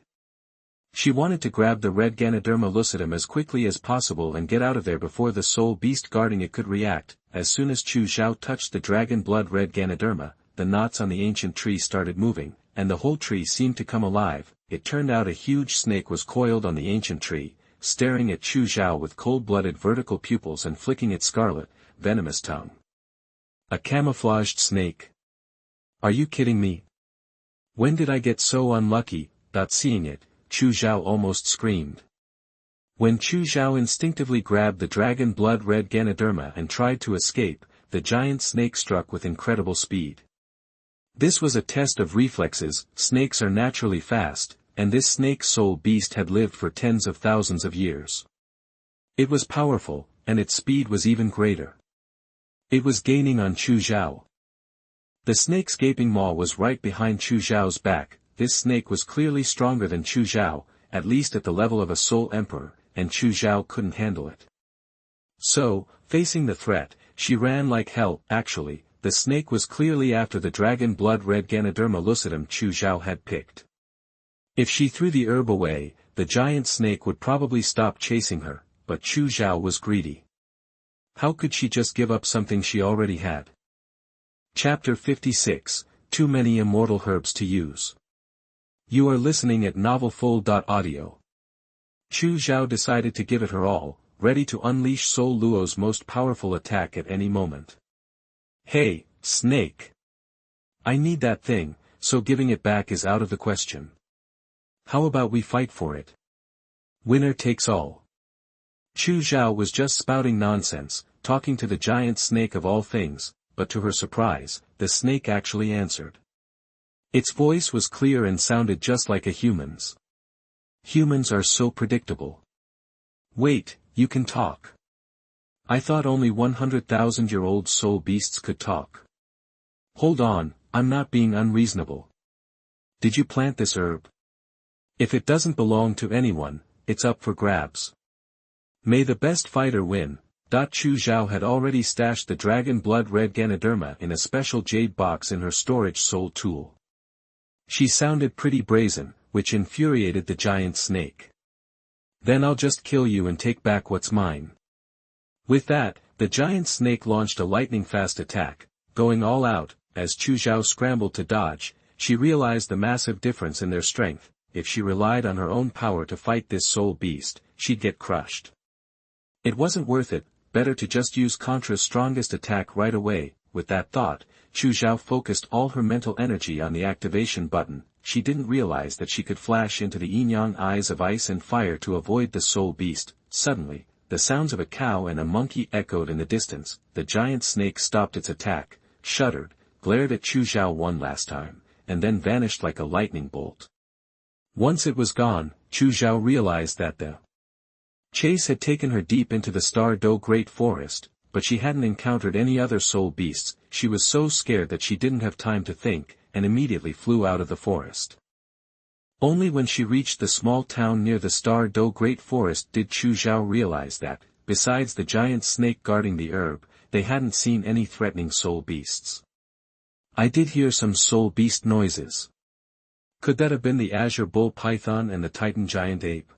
She wanted to grab the red Ganoderma lucidum as quickly as possible and get out of there before the soul beast guarding it could react. As soon as Chu Zhao touched the dragon blood red Ganoderma, the knots on the ancient tree started moving, and the whole tree seemed to come alive. It turned out a huge snake was coiled on the ancient tree, staring at Chu Zhao with cold-blooded vertical pupils and flicking its scarlet, venomous tongue. A camouflaged snake? Are you kidding me? When did I get so unlucky? Seeing it, Chu Zhao almost screamed. When Chu Zhao instinctively grabbed the dragon blood red Ganoderma and tried to escape, the giant snake struck with incredible speed. This was a test of reflexes. Snakes are naturally fast, and this snake soul beast had lived for tens of thousands of years. It was powerful, and its speed was even greater. It was gaining on Chu Zhao. The snake's gaping maw was right behind Chu Zhao's back. This snake was clearly stronger than Chu Zhao, at least at the level of a soul emperor, and Chu Zhao couldn't handle it. So, facing the threat, she ran like hell. Actually, the snake was clearly after the dragon blood red Ganoderma lucidum Chu Zhao had picked. If she threw the herb away, the giant snake would probably stop chasing her, but Chu Zhao was greedy. How could she just give up something she already had? Chapter 56, Too Many Immortal Herbs to Use. You are listening at novelfull.audio. Chu Zhao decided to give it her all, ready to unleash Soul Luo's most powerful attack at any moment. Hey, snake! I need that thing, so giving it back is out of the question. How about we fight for it? Winner takes all. Chu Zhao was just spouting nonsense, talking to the giant snake of all things, but to her surprise, the snake actually answered. Its voice was clear and sounded just like a human's. Humans are so predictable. Wait, you can talk. I thought only 100,000-year-old soul beasts could talk. Hold on, I'm not being unreasonable. Did you plant this herb? If it doesn't belong to anyone, it's up for grabs. May the best fighter win. Chu Zhao had already stashed the dragon blood red Ganoderma in a special jade box in her storage soul tool. She sounded pretty brazen, which infuriated the giant snake. Then I'll just kill you and take back what's mine. With that, the giant snake launched a lightning-fast attack, going all out. As Chu Zhao scrambled to dodge, she realized the massive difference in their strength. If she relied on her own power to fight this soul beast, she'd get crushed. It wasn't worth it, better to just use Contra's strongest attack right away. With that thought, Chu Zhao focused all her mental energy on the activation button. She didn't realize that she could flash into the yin-yang eyes of ice and fire to avoid the soul beast. Suddenly, the sounds of a cow and a monkey echoed in the distance. The giant snake stopped its attack, shuddered, glared at Chu Zhao one last time, and then vanished like a lightning bolt. Once it was gone, Chu Zhao realized that the chase had taken her deep into the Star Do Great Forest, but she hadn't encountered any other soul beasts. She was so scared that she didn't have time to think, and immediately flew out of the forest. Only when she reached the small town near the Star Do Great Forest did Chu Zhao realize that, besides the giant snake guarding the herb, they hadn't seen any threatening soul beasts. I did hear some soul beast noises. Could that have been the azure bull python and the titan giant ape?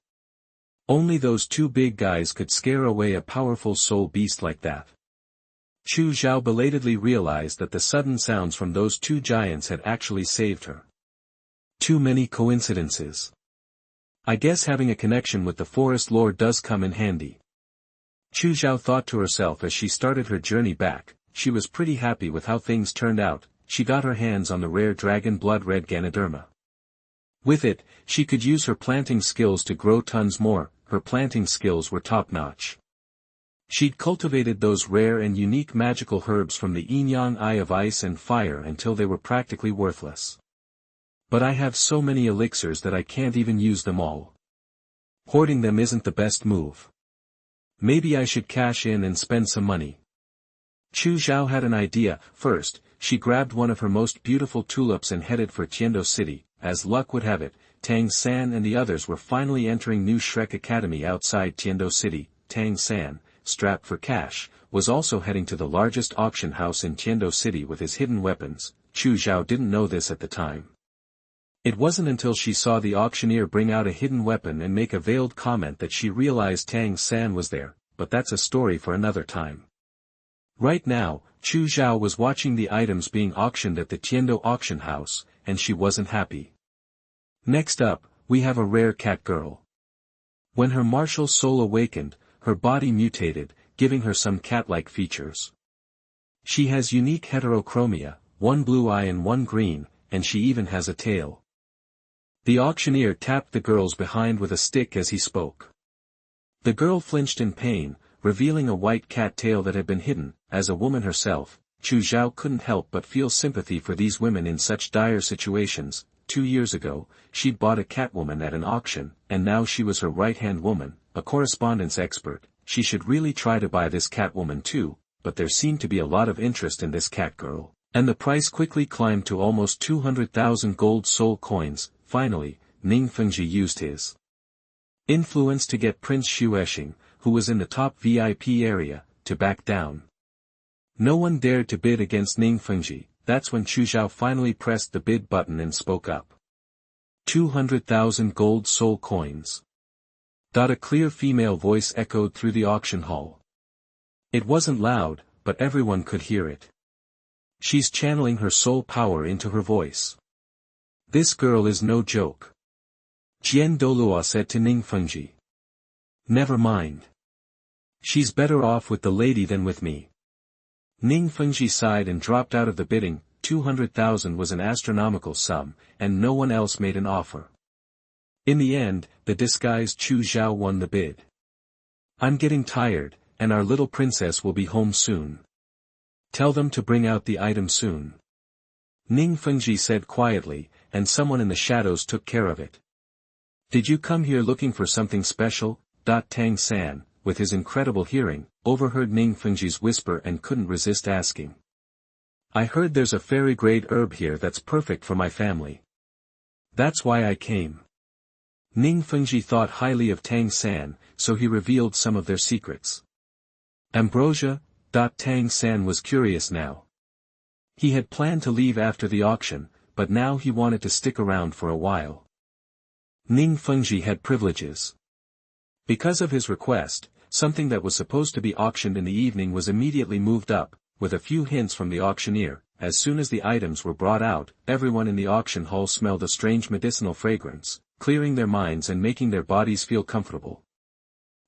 Only those two big guys could scare away a powerful soul beast like that. Chu Zhao belatedly realized that the sudden sounds from those two giants had actually saved her. Too many coincidences. I guess having a connection with the forest lord does come in handy. Chu Zhao thought to herself as she started her journey back. She was pretty happy with how things turned out. She got her hands on the rare dragon blood red Ganoderma. With it, she could use her planting skills to grow tons more. Her planting skills were top-notch. She'd cultivated those rare and unique magical herbs from the Yin-Yang Eye of Ice and Fire until they were practically worthless. But I have so many elixirs that I can't even use them all. Hoarding them isn't the best move. Maybe I should cash in and spend some money. Chu Zhao had an idea. First, she grabbed one of her most beautiful tulips and headed for Tiando City. As luck would have it, Tang San and the others were finally entering New Shrek Academy outside Tiando City. Tang San, strapped for cash, was also heading to the largest auction house in Tiando City with his hidden weapons. Chu Zhao didn't know this at the time. It wasn't until she saw the auctioneer bring out a hidden weapon and make a veiled comment that she realized Tang San was there, but that's a story for another time. Right now, Chu Zhao was watching the items being auctioned at the Tiando auction house, and she wasn't happy. Next up, we have a rare cat girl. When her martial soul awakened, her body mutated, giving her some cat-like features. She has unique heterochromia, one blue eye and one green, and she even has a tail. The auctioneer tapped the girl's behind with a stick as he spoke. The girl flinched in pain, revealing a white cat tail that had been hidden. As a woman herself, Chu Zhao couldn't help but feel sympathy for these women in such dire situations. 2 years ago, she'd bought a catwoman at an auction, and now she was her right-hand woman, a correspondence expert. She should really try to buy this catwoman too, but there seemed to be a lot of interest in this cat girl, and the price quickly climbed to almost 200,000 gold soul coins. Finally, Ning Fengji used his influence to get Prince Xuexing, who was in the top VIP area, to back down. No one dared to bid against Ning Fengji. That's when Chu Zhao finally pressed the bid button and spoke up. 200,000 gold soul coins. A clear female voice echoed through the auction hall. It wasn't loud, but everyone could hear it. She's channeling her soul power into her voice. This girl is no joke. Jian Douluo said to Ning Fengji. Never mind. She's better off with the lady than with me. Ning Fengji sighed and dropped out of the bidding. 200,000 was an astronomical sum, and no one else made an offer. In the end, the disguised Chu Zhao won the bid. I'm getting tired, and our little princess will be home soon. Tell them to bring out the item soon. Ning Fengji said quietly, and someone in the shadows took care of it. Did you come here looking for something special? Tang San, with his incredible hearing, overheard Ning Fengji's whisper and couldn't resist asking. I heard there's a fairy-grade herb here that's perfect for my family. That's why I came. Ning Fengji thought highly of Tang San, so he revealed some of their secrets. Ambrosia? Tang San was curious now. He had planned to leave after the auction, but now he wanted to stick around for a while. Ning Fengji had privileges. Because of his request, something that was supposed to be auctioned in the evening was immediately moved up, with a few hints from the auctioneer. As soon as the items were brought out, everyone in the auction hall smelled a strange medicinal fragrance, clearing their minds and making their bodies feel comfortable.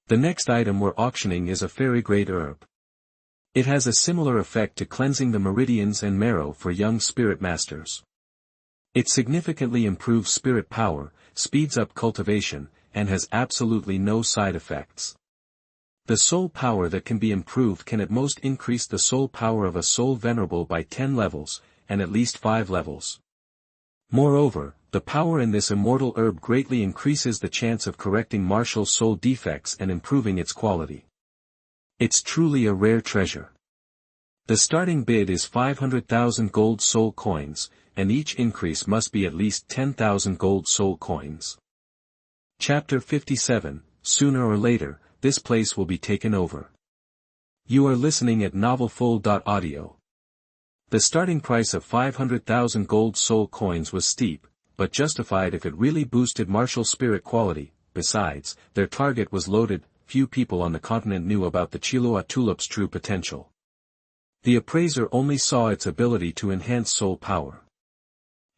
The next item we're auctioning is a fairy-grade herb. It has a similar effect to cleansing the meridians and marrow for young spirit masters. It significantly improves spirit power, speeds up cultivation, and has absolutely no side effects. The soul power that can be improved can at most increase the soul power of a soul venerable by 10 levels, and at least 5 levels. Moreover, the power in this immortal herb greatly increases the chance of correcting martial soul defects and improving its quality. It's truly a rare treasure. The starting bid is 500,000 gold soul coins, and each increase must be at least 10,000 gold soul coins. Chapter 57, Sooner or later, this place will be taken over. You are listening at novelfull.audio. The starting price of 500,000 gold soul coins was steep, but justified if it really boosted martial spirit quality. Besides, their target was loaded. Few people on the continent knew about the Douluo tulip's true potential. The appraiser only saw its ability to enhance soul power.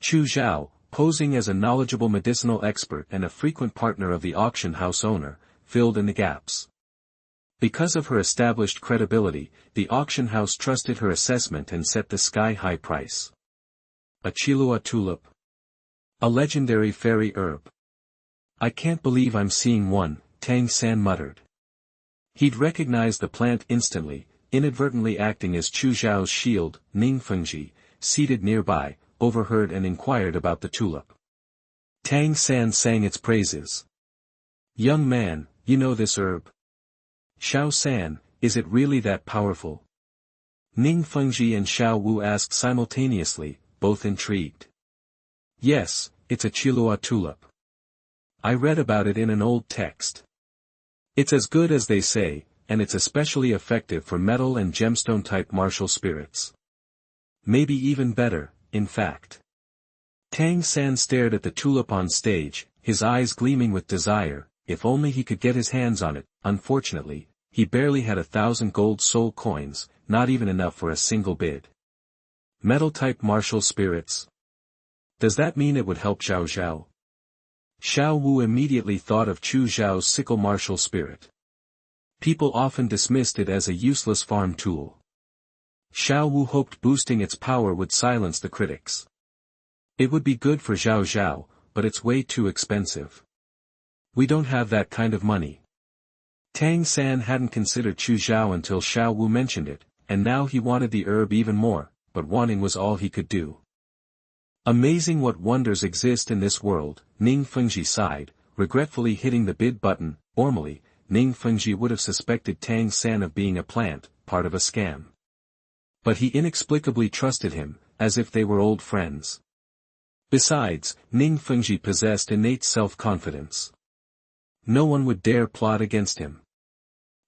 Chu Zhao, posing as a knowledgeable medicinal expert and a frequent partner of the auction house owner, filled in the gaps. Because of her established credibility, the auction house trusted her assessment and set the sky-high price. A Douluo tulip. A legendary fairy herb. I can't believe I'm seeing one, Tang San muttered. He'd recognized the plant instantly, inadvertently acting as Chu Zhao's shield. Ning Fengji, seated nearby, overheard and inquired about the tulip. Tang San sang its praises. Young man, you know this herb? Xiao San, is it really that powerful? Ning Fengji and Xiao Wu asked simultaneously, both intrigued. Yes, it's a Douluo tulip. I read about it in an old text. It's as good as they say, and it's especially effective for metal and gemstone-type martial spirits. Maybe even better, in fact. Tang San stared at the tulip on stage, his eyes gleaming with desire. If only he could get his hands on it. Unfortunately, he barely had 1,000 gold soul coins, not even enough for a single bid. Metal-type martial spirits. Does that mean it would help Xiao Zhao? Xiao Wu immediately thought of Chu Zhao's sickle martial spirit. People often dismissed it as a useless farm tool. Xiao Wu hoped boosting its power would silence the critics. It would be good for Xiao Zhao, but it's way too expensive. We don't have that kind of money. Tang San hadn't considered Chu Zhao until Xiao Wu mentioned it, and now he wanted the herb even more, but wanting was all he could do. Amazing what wonders exist in this world, Ning Fengji sighed, regretfully hitting the bid button. Normally, Ning Fengji would have suspected Tang San of being a plant, part of a scam. But he inexplicably trusted him, as if they were old friends. Besides, Ning Fengji possessed innate self-confidence. No one would dare plot against him.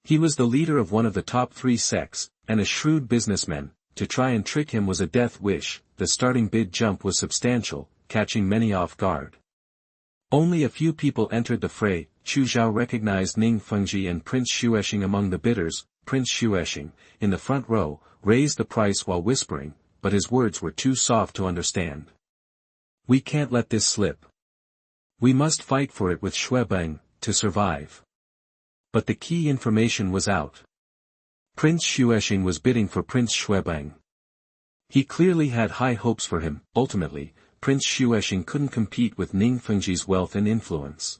He was the leader of one of the top 3 sects, and a shrewd businessman. To try and trick him was a death wish. The starting bid jump was substantial, catching many off guard. Only a few people entered the fray. Chu Zhao recognized Ning Fengji and Prince Xuesheng among the bidders. Prince Xuesheng, in the front row, raised the price while whispering, but his words were too soft to understand. We can't let this slip. We must fight for it with Xuebeng, to survive. But the key information was out. Prince Xuesheng was bidding for Prince Xuebeng. He clearly had high hopes for him. Ultimately, Prince Xuesheng couldn't compete with Ning Fengji's wealth and influence.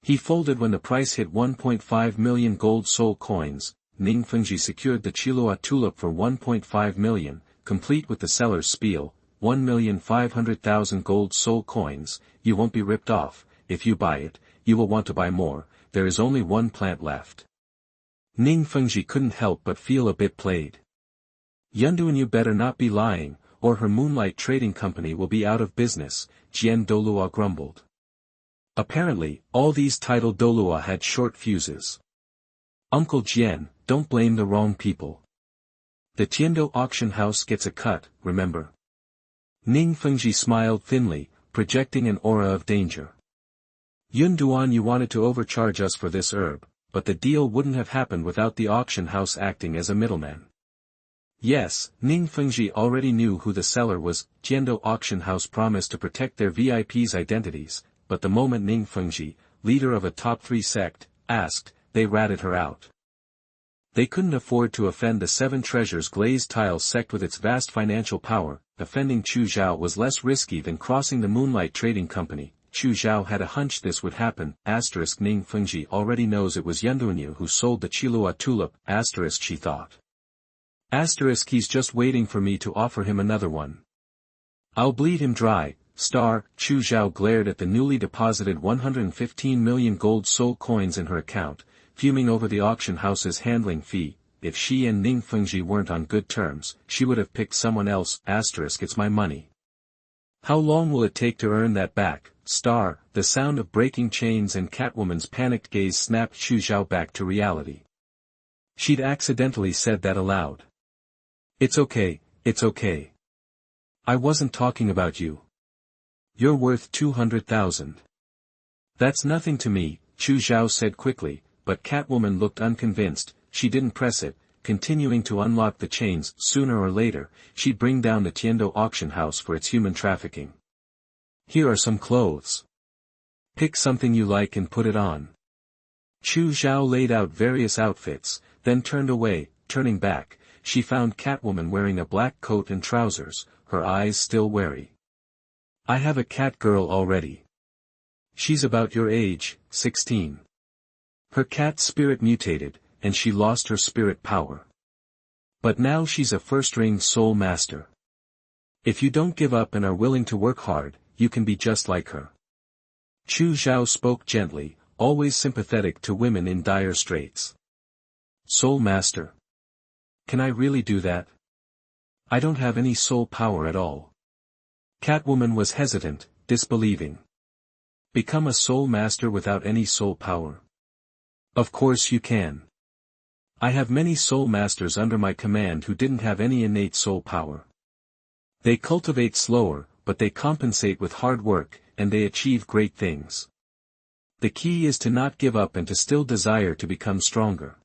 He folded when the price hit 1.5 million gold soul coins. Ning Fengji secured the Douluo tulip for 1.5 million, complete with the seller's spiel, 1,500,000 gold soul coins. You won't be ripped off. If you buy it, you will want to buy more. There is only one plant left. Ning Fengji couldn't help but feel a bit played. Yunduan better not be lying, or her Moonlight trading company will be out of business, Jian Douluo grumbled. Apparently, all these titled Douluo had short fuses. Uncle Jian, don't blame the wrong people. The Tiando auction house gets a cut, remember? Ning Fengji smiled thinly, projecting an aura of danger. Yunduan, you wanted to overcharge us for this herb, but the deal wouldn't have happened without the auction house acting as a middleman. Yes, Ning Fengji already knew who the seller was. Jiando auction house promised to protect their VIPs' identities, but the moment Ning Fengji, leader of a top 3 sect, asked, they ratted her out. They couldn't afford to offend the 7 Treasures Glazed tile sect with its vast financial power. Offending Chu Zhao was less risky than crossing the Moonlight trading company. Chu Zhao had a hunch this would happen. Ning Fengji already knows it was Yunduan who sold the Douluo tulip. She thought. He's just waiting for me to offer him another one. I'll bleed him dry. Chu Zhao glared at the newly deposited 115 million gold soul coins in her account. fuming over the auction house's handling fee. If she and Ning Fengji weren't on good terms, she would have picked someone else. It's my money. How long will it take to earn that back? The sound of breaking chains and Catwoman's panicked gaze snapped Chu Zhao back to reality. She'd accidentally said that aloud. It's okay, it's okay. I wasn't talking about you. You're worth 200,000. That's nothing to me, Chu Zhao said quickly, but Catwoman looked unconvinced. She didn't press it, continuing to unlock the chains. Sooner or later, she'd bring down the Tiendo auction house for its human trafficking. Here are some clothes. Pick something you like and put it on. Chu Zhao laid out various outfits, then turned away. Turning back, she found Catwoman wearing a black coat and trousers, her eyes still wary. I have a cat girl already. She's about your age, 16. Her cat spirit mutated, and she lost her spirit power. But now she's a first-ring soul master. If you don't give up and are willing to work hard, you can be just like her. Chu Zhao spoke gently, always sympathetic to women in dire straits. Soul master. Can I really do that? I don't have any soul power at all. Catwoman was hesitant, disbelieving. Become a soul master without any soul power? Of course you can. I have many soul masters under my command who didn't have any innate soul power. They cultivate slower, but they compensate with hard work, and they achieve great things. The key is to not give up and to still desire to become stronger.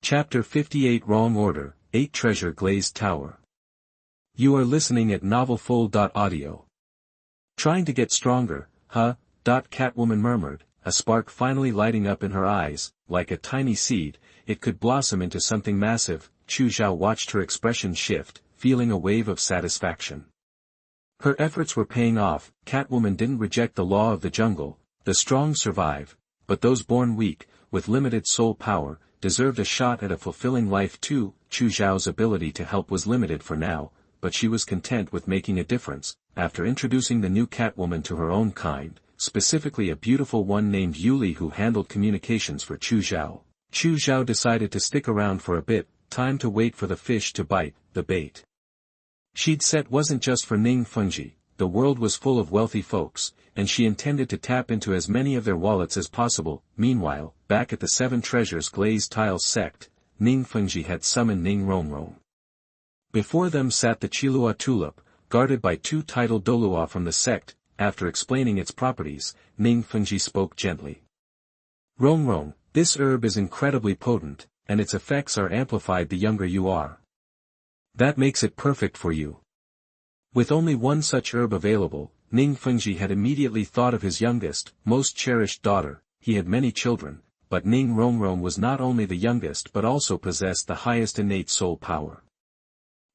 Chapter 58 Wrong Order, 8 Treasure Glazed Tower. You are listening at novelfull.audio. Trying to get stronger, huh? Catwoman murmured, a spark finally lighting up in her eyes. Like a tiny seed, it could blossom into something massive. Chu Zhao watched her expression shift, feeling a wave of satisfaction. Her efforts were paying off. Catwoman didn't reject the law of the jungle. The strong survive, but those born weak, with limited soul power, deserved a shot at a fulfilling life too. Chu Zhao's ability to help was limited for now, but she was content with making a difference. After introducing the new Catwoman to her own kind, specifically a beautiful one named Yuli who handled communications for Chu Zhao decided to stick around for a bit. Time to wait for the fish to bite. The bait she'd set wasn't just for Ning Fengji. The world was full of wealthy folks, and she intended to tap into as many of their wallets as possible. Meanwhile, back at the Seven Treasures Glazed Tiles sect, Ning Fengji had summoned Ning Rongrong. Before them sat the Chilua tulip, guarded by 2 titled Douluo from the sect. After explaining its properties, Ning Fengji spoke gently. Rongrong, this herb is incredibly potent, and its effects are amplified the younger you are. That makes it perfect for you. With only one such herb available, Ning Fengji had immediately thought of his youngest, most cherished daughter. He had many children, but Ning Rongrong was not only the youngest but also possessed the highest innate soul power.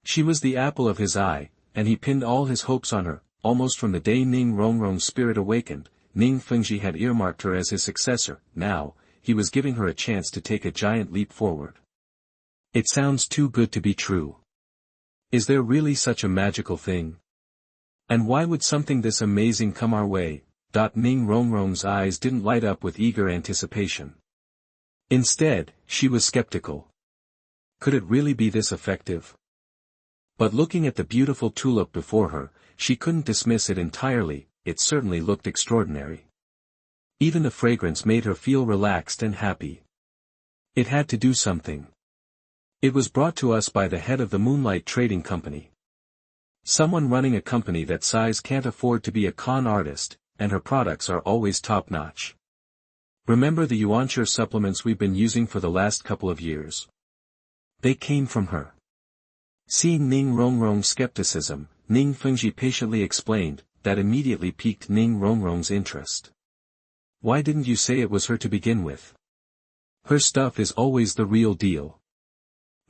She was the apple of his eye, and he pinned all his hopes on her. Almost from the day Ning Rongrong's spirit awakened, Ning Fengji had earmarked her as his successor. Now, he was giving her a chance to take a giant leap forward. It sounds too good to be true. Is there really such a magical thing? And why would something this amazing come our way? Ning Rongrong's eyes didn't light up with eager anticipation. Instead, she was skeptical. Could it really be this effective? But looking at the beautiful tulip before her, she couldn't dismiss it entirely. It certainly looked extraordinary. Even the fragrance made her feel relaxed and happy. It had to do something. It was brought to us by the head of the Moonlight Trading Company. Someone running a company that size can't afford to be a con artist, and her products are always top-notch. Remember the Yuancher supplements we've been using for the last couple of years? They came from her. Seeing Ning Rongrong's skepticism, Ning Fengji patiently explained. That immediately piqued Ning Rongrong's interest. Why didn't you say it was her to begin with? Her stuff is always the real deal.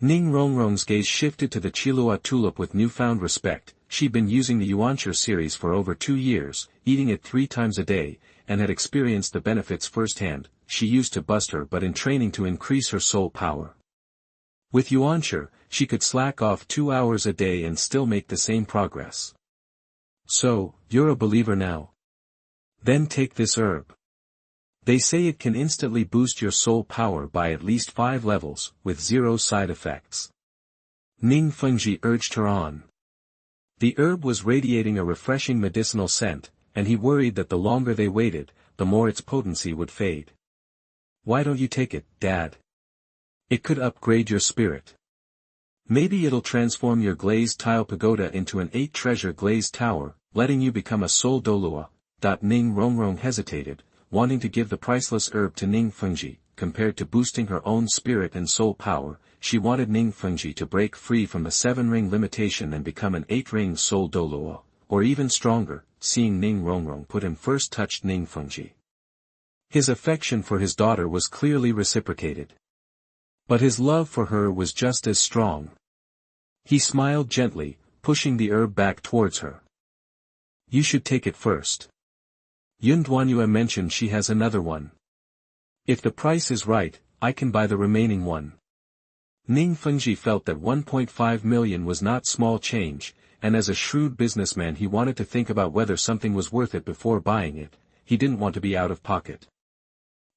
Ning Rongrong's gaze shifted to the Chilua tulip with newfound respect. She'd been using the Yuancher series for over 2 years, eating it 3 times a day, and had experienced the benefits firsthand. She used to bust her butt in training to increase her soul power. With Yuancher, she could slack off 2 hours a day and still make the same progress. So, you're a believer now? Then take this herb. They say it can instantly boost your soul power by at least 5 levels, with 0 side effects. Ning Fengji urged her on. The herb was radiating a refreshing medicinal scent, and he worried that the longer they waited, the more its potency would fade. Why don't you take it, Dad? It could upgrade your spirit. Maybe it'll transform your glazed tile pagoda into an 8-treasure glazed tower, letting you become a soul Douluo. Ning Rongrong hesitated, wanting to give the priceless herb to Ning Fengji. Compared to boosting her own spirit and soul power, she wanted Ning Fengji to break free from the 7-ring limitation and become an 8-ring soul Douluo, or even stronger. Seeing Ning Rongrong put him first touched Ning Fengji. His affection for his daughter was clearly reciprocated. But his love for her was just as strong. He smiled gently, pushing the herb back towards her. You should take it first. Yun Duanyue mentioned she has another one. If the price is right, I can buy the remaining one. Ning Fengji felt that 1.5 million was not small change, and as a shrewd businessman he wanted to think about whether something was worth it before buying it. He didn't want to be out of pocket.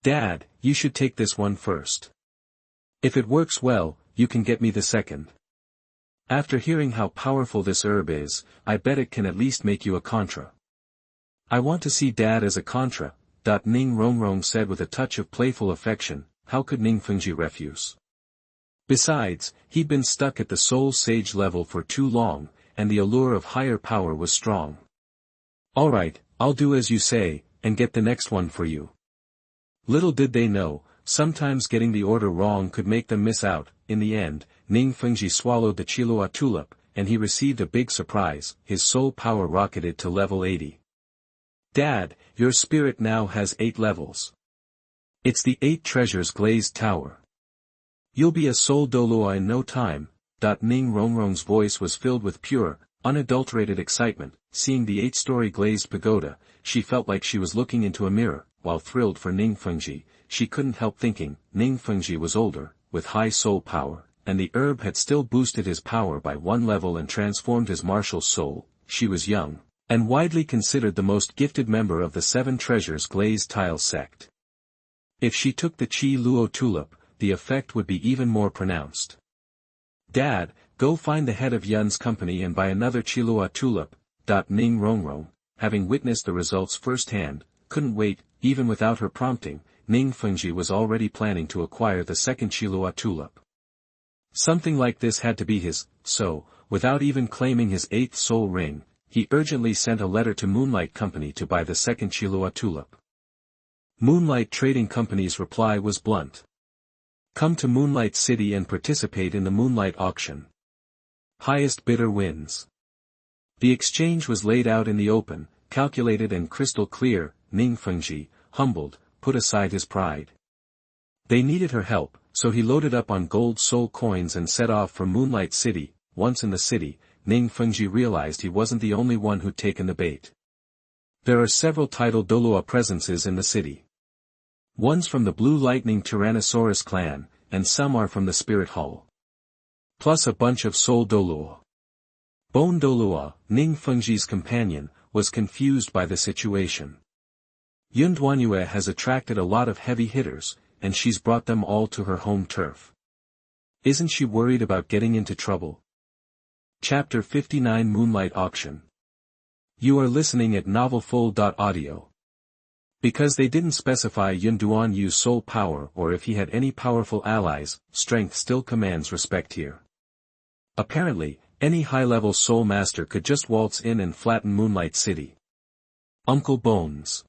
Dad, you should take this one first. If it works well, you can get me the second. After hearing how powerful this herb is, I bet it can at least make you a Contra. I want to see Dad as a Contra. Ning Rongrong said with a touch of playful affection. How could Ning Fengji refuse? Besides, he'd been stuck at the Soul Sage level for too long, and the allure of higher power was strong. Alright, I'll do as you say, and get the next one for you. Little did they know, sometimes getting the order wrong could make them miss out. In the end, Ning Fengji swallowed the Qilua tulip, and he received a big surprise. His soul power rocketed to level 80. Dad, your spirit now has 8 levels. It's the 8 treasures glazed tower. You'll be a soul Douluo in no time. Ning Rongrong's voice was filled with pure, unadulterated excitement. Seeing the 8-story glazed pagoda, she felt like she was looking into a mirror. While thrilled for Ning Fengji, she couldn't help thinking, Ning Fengji was older, with high soul power, and the herb had still boosted his power by 1 level and transformed his martial soul. She was young, and widely considered the most gifted member of the 7 treasures glazed tile sect. If she took the Qi Luo tulip, the effect would be even more pronounced. Dad, go find the head of Yun's company and buy another Qilua tulip. Ning Rongrong, having witnessed the results firsthand, couldn't wait. Even without her prompting, Ning Fengji was already planning to acquire the second Qilua tulip. Something like this had to be his, so, without even claiming his 8th soul ring, he urgently sent a letter to Moonlight Company to buy the second Qilua tulip. Moonlight Trading Company's reply was blunt. Come to Moonlight City and participate in the Moonlight auction. Highest bidder wins. The exchange was laid out in the open, calculated and crystal clear. Ning Fengji, humbled, put aside his pride. They needed her help, so he loaded up on gold soul coins and set off for Moonlight City. Once in the city, Ning Fengji realized he wasn't the only one who'd taken the bait. There are several titled Douluo presences in the city. One's from the Blue Lightning Tyrannosaurus clan, and some are from the Spirit Hall. Plus a bunch of soul Douluo. Bone Douluo, Ning Fengji's companion, was confused by the situation. Yun Duanyue has attracted a lot of heavy hitters, and she's brought them all to her home turf. Isn't she worried about getting into trouble? Chapter 59 Moonlight Auction. You are listening at novelfull.audio. Because they didn't specify Yun Duanyu's soul power or if he had any powerful allies, strength still commands respect here. Apparently, any high-level soul master could just waltz in and flatten Moonlight City. Uncle Bones.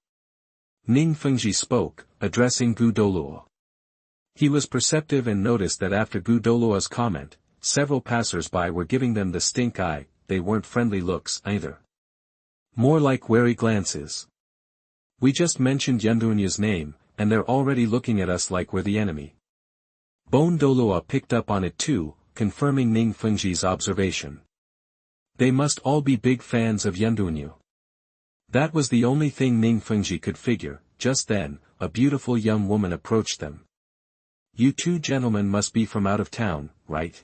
Ning Fengji spoke, addressing Gu Douluo. He was perceptive and noticed that after Gu Douluo's comment, several passers-by were giving them the stink eye. They weren't friendly looks either. More like wary glances. We just mentioned Yunduanyu's name, and they're already looking at us like we're the enemy. Bone Douluo picked up on it too, confirming Ning Fengji's observation. They must all be big fans of Yunduanyu. That was the only thing Ning Fengji could figure. Just then, a beautiful young woman approached them. You two gentlemen must be from out of town, right?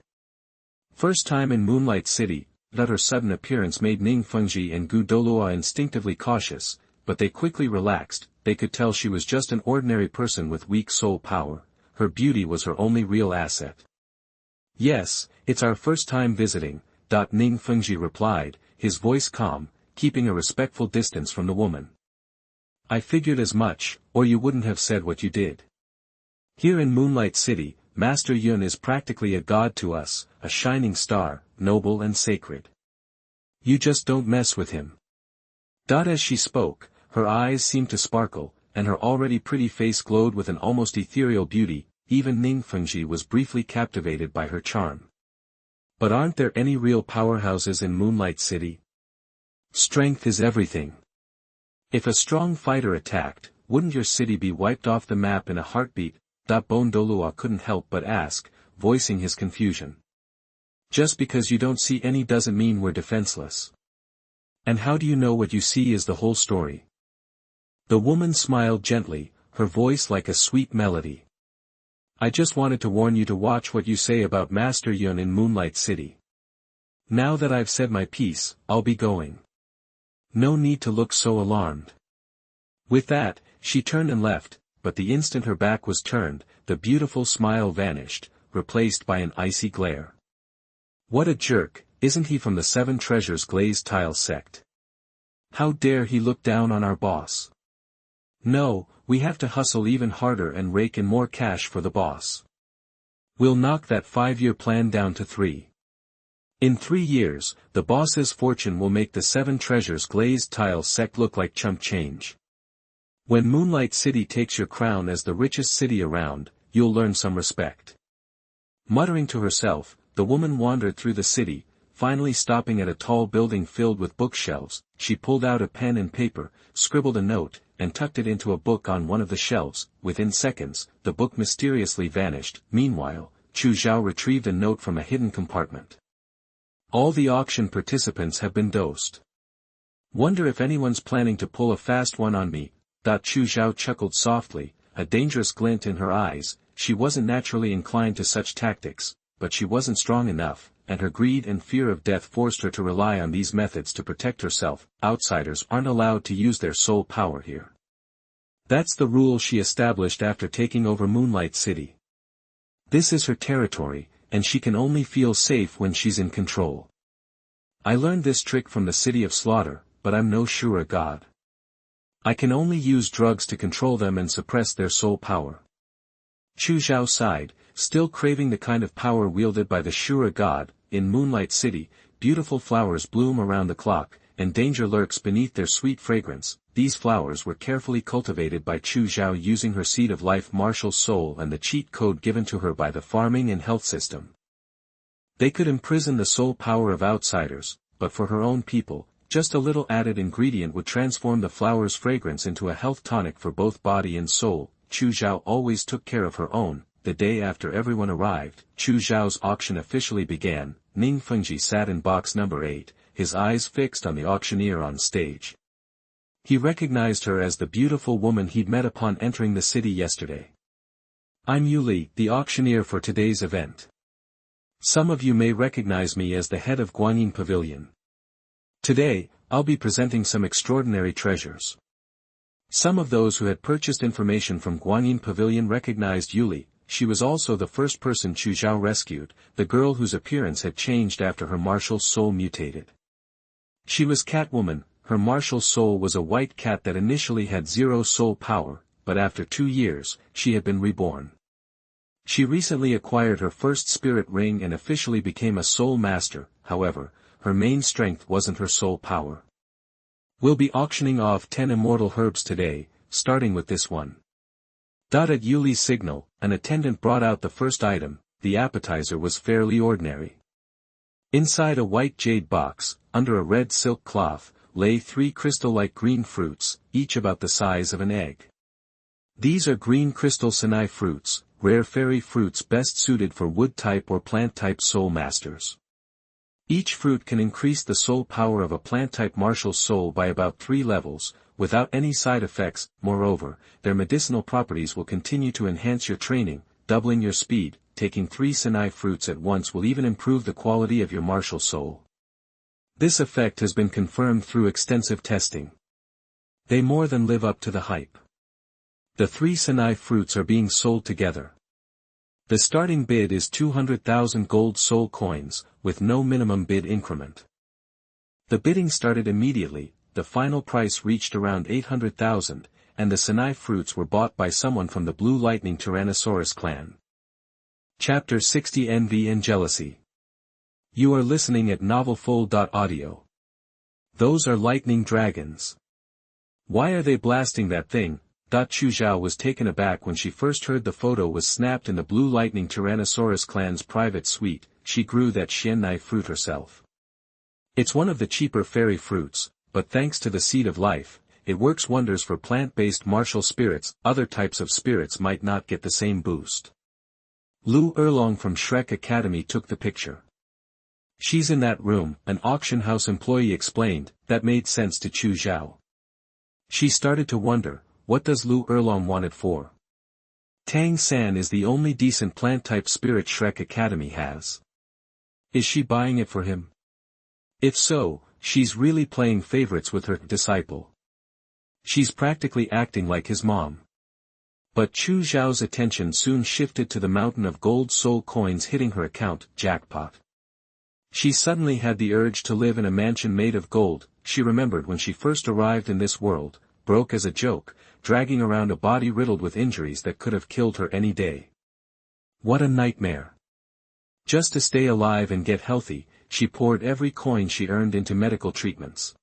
First time in Moonlight City. That her sudden appearance made Ning Fengji and Gu Douluo instinctively cautious, but they quickly relaxed. they could tell she was just an ordinary person with weak soul power. Her beauty was her only real asset. Yes, it's our first time visiting, Ning Fengji replied, his voice calm, keeping a respectful distance from the woman. I figured as much, or you wouldn't have said what you did. Here in Moonlight City, Master Yun is practically a god to us, a shining star, noble and sacred. You just don't mess with him. As she spoke, her eyes seemed to sparkle, and her already pretty face glowed with an almost ethereal beauty. Even Ning Fengji was briefly captivated by her charm. But aren't there any real powerhouses in Moonlight City? Strength is everything. If a strong fighter attacked, wouldn't your city be wiped off the map in a heartbeat? Bone Douluo couldn't help but ask, voicing his confusion. Just because you don't see any doesn't mean we're defenseless. And how do you know what you see is the whole story? The woman smiled gently, her voice like a sweet melody. I just wanted to warn you to watch what you say about Master Yun in Moonlight City. Now that I've said my piece, I'll be going. No need to look so alarmed. With that, she turned and left, but the instant her back was turned, the beautiful smile vanished, replaced by an icy glare. What a jerk, isn't he from the Seven Treasures Glazed Tile sect? How dare he look down on our boss? No, we have to hustle even harder and rake in more cash for the boss. We'll knock that 5-year plan down to 3. In 3 years, the boss's fortune will make the Seven Treasures Glazed Tile sect look like chump change. When Moonlight City takes your crown as the richest city around, you'll learn some respect. Muttering to herself, the woman wandered through the city, finally stopping at a tall building filled with bookshelves. She pulled out a pen and paper, scribbled a note, and tucked it into a book on one of the shelves. Within seconds, the book mysteriously vanished. Meanwhile, Chu Zhao retrieved a note from a hidden compartment. All the auction participants have been dosed. Wonder if anyone's planning to pull a fast one on me. Chu Zhao chuckled softly, a dangerous glint in her eyes. She wasn't naturally inclined to such tactics, but she wasn't strong enough, and her greed and fear of death forced her to rely on these methods to protect herself. Outsiders aren't allowed to use their soul power here. That's the rule she established after taking over Moonlight City. This is her territory, and she can only feel safe when she's in control. I learned this trick from the City of Slaughter, but I'm no Shura god. I can only use drugs to control them and suppress their soul power. Chu Zhao sighed, still craving the kind of power wielded by the Shura god. In Moonlight City, beautiful flowers bloom around the clock, and danger lurks beneath their sweet fragrance. These flowers were carefully cultivated by Chu Zhao using her seed of life martial soul and the cheat code given to her by the farming and health system. They could imprison the soul power of outsiders, but for her own people, just a little added ingredient would transform the flower's fragrance into a health tonic for both body and soul. Chu Zhao always took care of her own. The day after everyone arrived, Chu Zhao's auction officially began. Ning Fengji sat in box number 8, his eyes fixed on the auctioneer on stage. He recognized her as the beautiful woman he'd met upon entering the city yesterday. I'm Yuli, the auctioneer for today's event. Some of you may recognize me as the head of Guanyin Pavilion. Today, I'll be presenting some extraordinary treasures. Some of those who had purchased information from Guanyin Pavilion recognized Yuli. She was also the first person Chu Zhao rescued, the girl whose appearance had changed after her martial soul mutated. She was Catwoman. Her martial soul was a white cat that initially had 0 soul power, but after 2 years, she had been reborn. She recently acquired her first spirit ring and officially became a soul master. However, her main strength wasn't her soul power. We'll be auctioning off 10 immortal herbs today, starting with this one. At Yuli's signal, an attendant brought out the first item. The appetizer was fairly ordinary. Inside a white jade box, under a red silk cloth, lay 3 crystal-like green fruits, each about the size of an egg. These are green crystal Sinai fruits, rare fairy fruits best suited for wood-type or plant-type soul masters. Each fruit can increase the soul power of a plant-type martial soul by about 3 levels, without any side effects. Moreover, their medicinal properties will continue to enhance your training, doubling your speed. Taking 3 Sinai fruits at once will even improve the quality of your martial soul. This effect has been confirmed through extensive testing. They more than live up to the hype. The 3 Sinai fruits are being sold together. The starting bid is 200,000 gold soul coins, with no minimum bid increment. The bidding started immediately, the final price reached around 800,000, and the Sinai fruits were bought by someone from the Blue Lightning Tyrannosaurus clan. Chapter 60 Envy and Jealousy. You are listening at novelfull.audio. Those are lightning dragons. Why are they blasting that thing? Chu Zhao was taken aback when she first heard the photo was snapped in the Blue Lightning Tyrannosaurus clan's private suite. She grew that Xiannai fruit herself. It's one of the cheaper fairy fruits, but thanks to the Seed of Life, it works wonders for plant-based martial spirits. Other types of spirits might not get the same boost. Lu Erlong from Shrek Academy took the picture. She's in that room, an auction house employee explained. That made sense to Chu Zhao. She started to wonder, what does Lu Erlong want it for? Tang San is the only decent plant-type spirit Shrek Academy has. Is she buying it for him? If so, she's really playing favorites with her disciple. She's practically acting like his mom. But Chu Zhao's attention soon shifted to the mountain of gold soul coins hitting her account. Jackpot. She suddenly had the urge to live in a mansion made of gold. She remembered when she first arrived in this world, broke as a joke, dragging around a body riddled with injuries that could have killed her any day. What a nightmare. Just to stay alive and get healthy, she poured every coin she earned into medical treatments.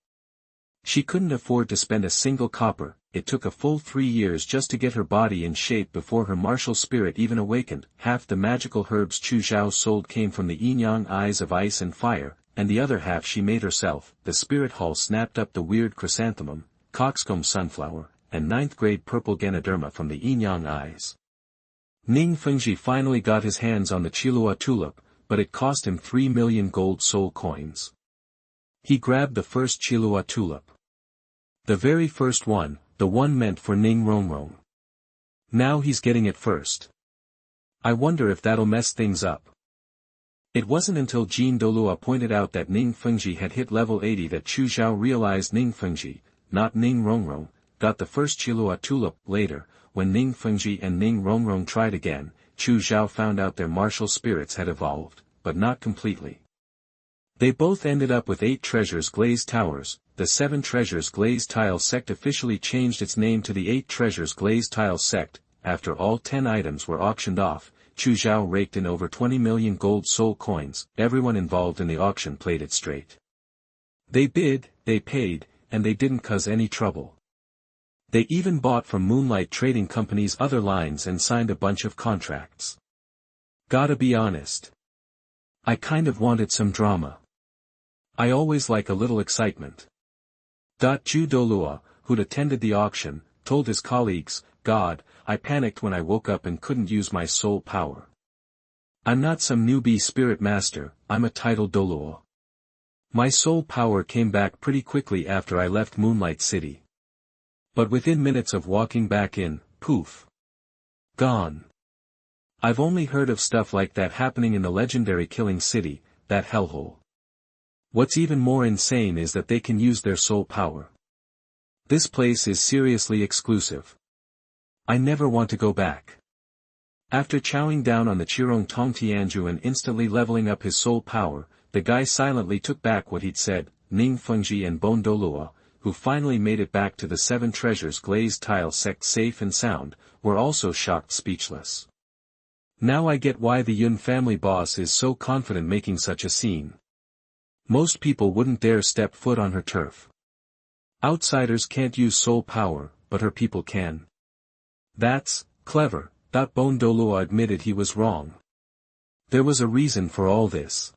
She couldn't afford to spend a single copper. It took a full 3 years just to get her body in shape before her martial spirit even awakened. Half the magical herbs Chu Zhao sold came from the yin-yang eyes of ice and fire, and the other half she made herself. The spirit hall snapped up the weird chrysanthemum, coxcomb sunflower, and 9th-grade purple Ganoderma from the yin-yang eyes. Ning Fengji finally got his hands on the Chilua tulip, but it cost him 3 million gold soul coins. He grabbed the first Chilua tulip. The very first one, the one meant for Ning Rongrong. Now he's getting it first. I wonder if that'll mess things up. It wasn't until Jean Douluo pointed out that Ning Fengji had hit level 80 that Chu Zhao realized Ning Fengji, not Ning Rongrong, got the first Chilua tulip. Later, when Ning Fengji and Ning Rongrong tried again, Chu Zhao found out their martial spirits had evolved, but not completely. They both ended up with 8 treasures Glazed towers. The 7 treasures Glazed tile sect officially changed its name to the 8 treasures Glazed tile sect. After all 10 items were auctioned off, Chu Zhao raked in over 20 million gold soul coins. Everyone involved in the auction played it straight. They bid, they paid, and they didn't cause any trouble. They even bought from Moonlight Trading Company's other lines and signed a bunch of contracts. Gotta be honest. I kind of wanted some drama. I always like a little excitement. Chu Douluo, who'd attended the auction, told his colleagues, God, I panicked when I woke up and couldn't use my soul power. I'm not some newbie spirit master, I'm a titled Douluo. My soul power came back pretty quickly after I left Moonlight City. But within minutes of walking back in, poof. Gone. I've only heard of stuff like that happening in the legendary Killing City, that hellhole. What's even more insane is that they can use their soul power. This place is seriously exclusive. I never want to go back. After chowing down on the Chirong Tong Tianju and instantly leveling up his soul power, the guy silently took back what he'd said. Ning Fengji and Bon Douluo, who finally made it back to the 7 treasures Glazed tile sect safe and sound, were also shocked speechless. Now I get why the Yun family boss is so confident making such a scene. Most people wouldn't dare step foot on her turf. Outsiders can't use soul power, but her people can. That's clever. Bon Douluo admitted he was wrong. There was a reason for all this.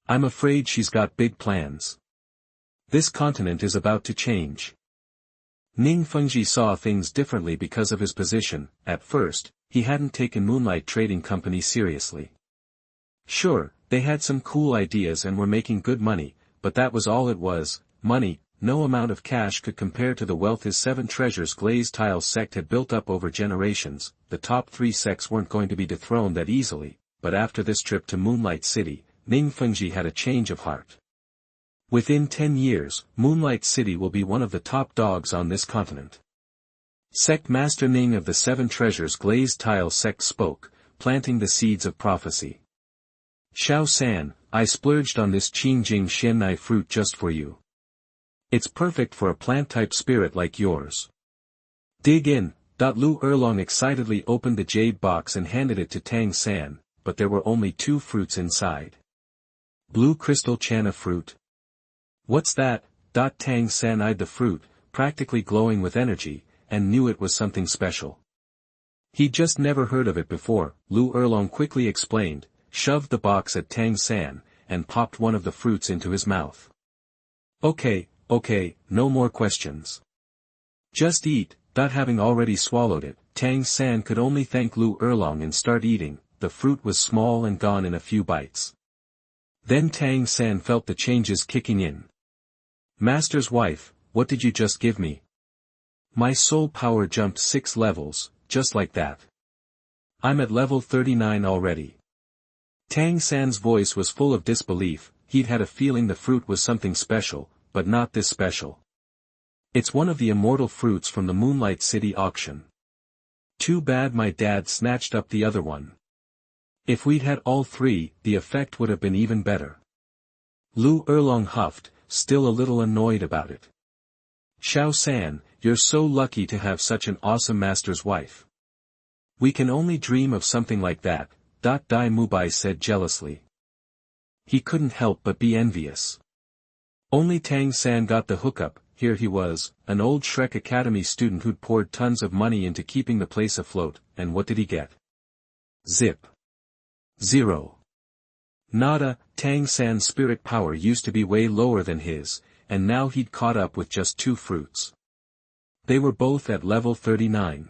I'm afraid she's got big plans. This continent is about to change. Ning Fengji saw things differently because of his position. At first, he hadn't taken Moonlight Trading Company seriously. Sure, they had some cool ideas and were making good money, but that was all it was, money. No amount of cash could compare to the wealth his 7 treasures Glazed tile sect had built up over generations. The top 3 sects weren't going to be dethroned that easily, but after this trip to Moonlight City, Ning Fengji had a change of heart. Within 10 years, Moonlight City will be one of the top dogs on this continent. Sect Master Ning of the Seven Treasures Glazed Tile Sect spoke, planting the seeds of prophecy. Xiao San, I splurged on this Qingjing Xiannai fruit just for you. It's perfect for a plant-type spirit like yours. Dig in. Lu Erlong excitedly opened the jade box and handed it to Tang San, but there were only 2 fruits inside. Blue crystal channa fruit. What's that? Tang San eyed the fruit, practically glowing with energy, and knew it was something special. He'd just never heard of it before, Lu Erlong quickly explained, shoved the box at Tang San, and popped one of the fruits into his mouth. Okay, no more questions. Just eat. Having already swallowed it, Tang San could only thank Lu Erlong and start eating. The fruit was small and gone in a few bites. Then Tang San felt the changes kicking in. Master's wife, what did you just give me? My soul power jumped 6 levels, just like that. I'm at level 39 already. Tang San's voice was full of disbelief. He'd had a feeling the fruit was something special, but not this special. It's one of the immortal fruits from the Moonlight City auction. Too bad my dad snatched up the other one. If we'd had all 3, the effect would have been even better. Lu Erlong huffed, still a little annoyed about it. Xiao San, you're so lucky to have such an awesome master's wife. We can only dream of something like that, Dai Mubai said jealously. He couldn't help but be envious. Only Tang San got the hookup. Here he was, an old Shrek Academy student who'd poured tons of money into keeping the place afloat, and what did he get? Zip. 0. Nada. Tang San's spirit power used to be way lower than his, and now he'd caught up with just 2 fruits. They were both at level 39.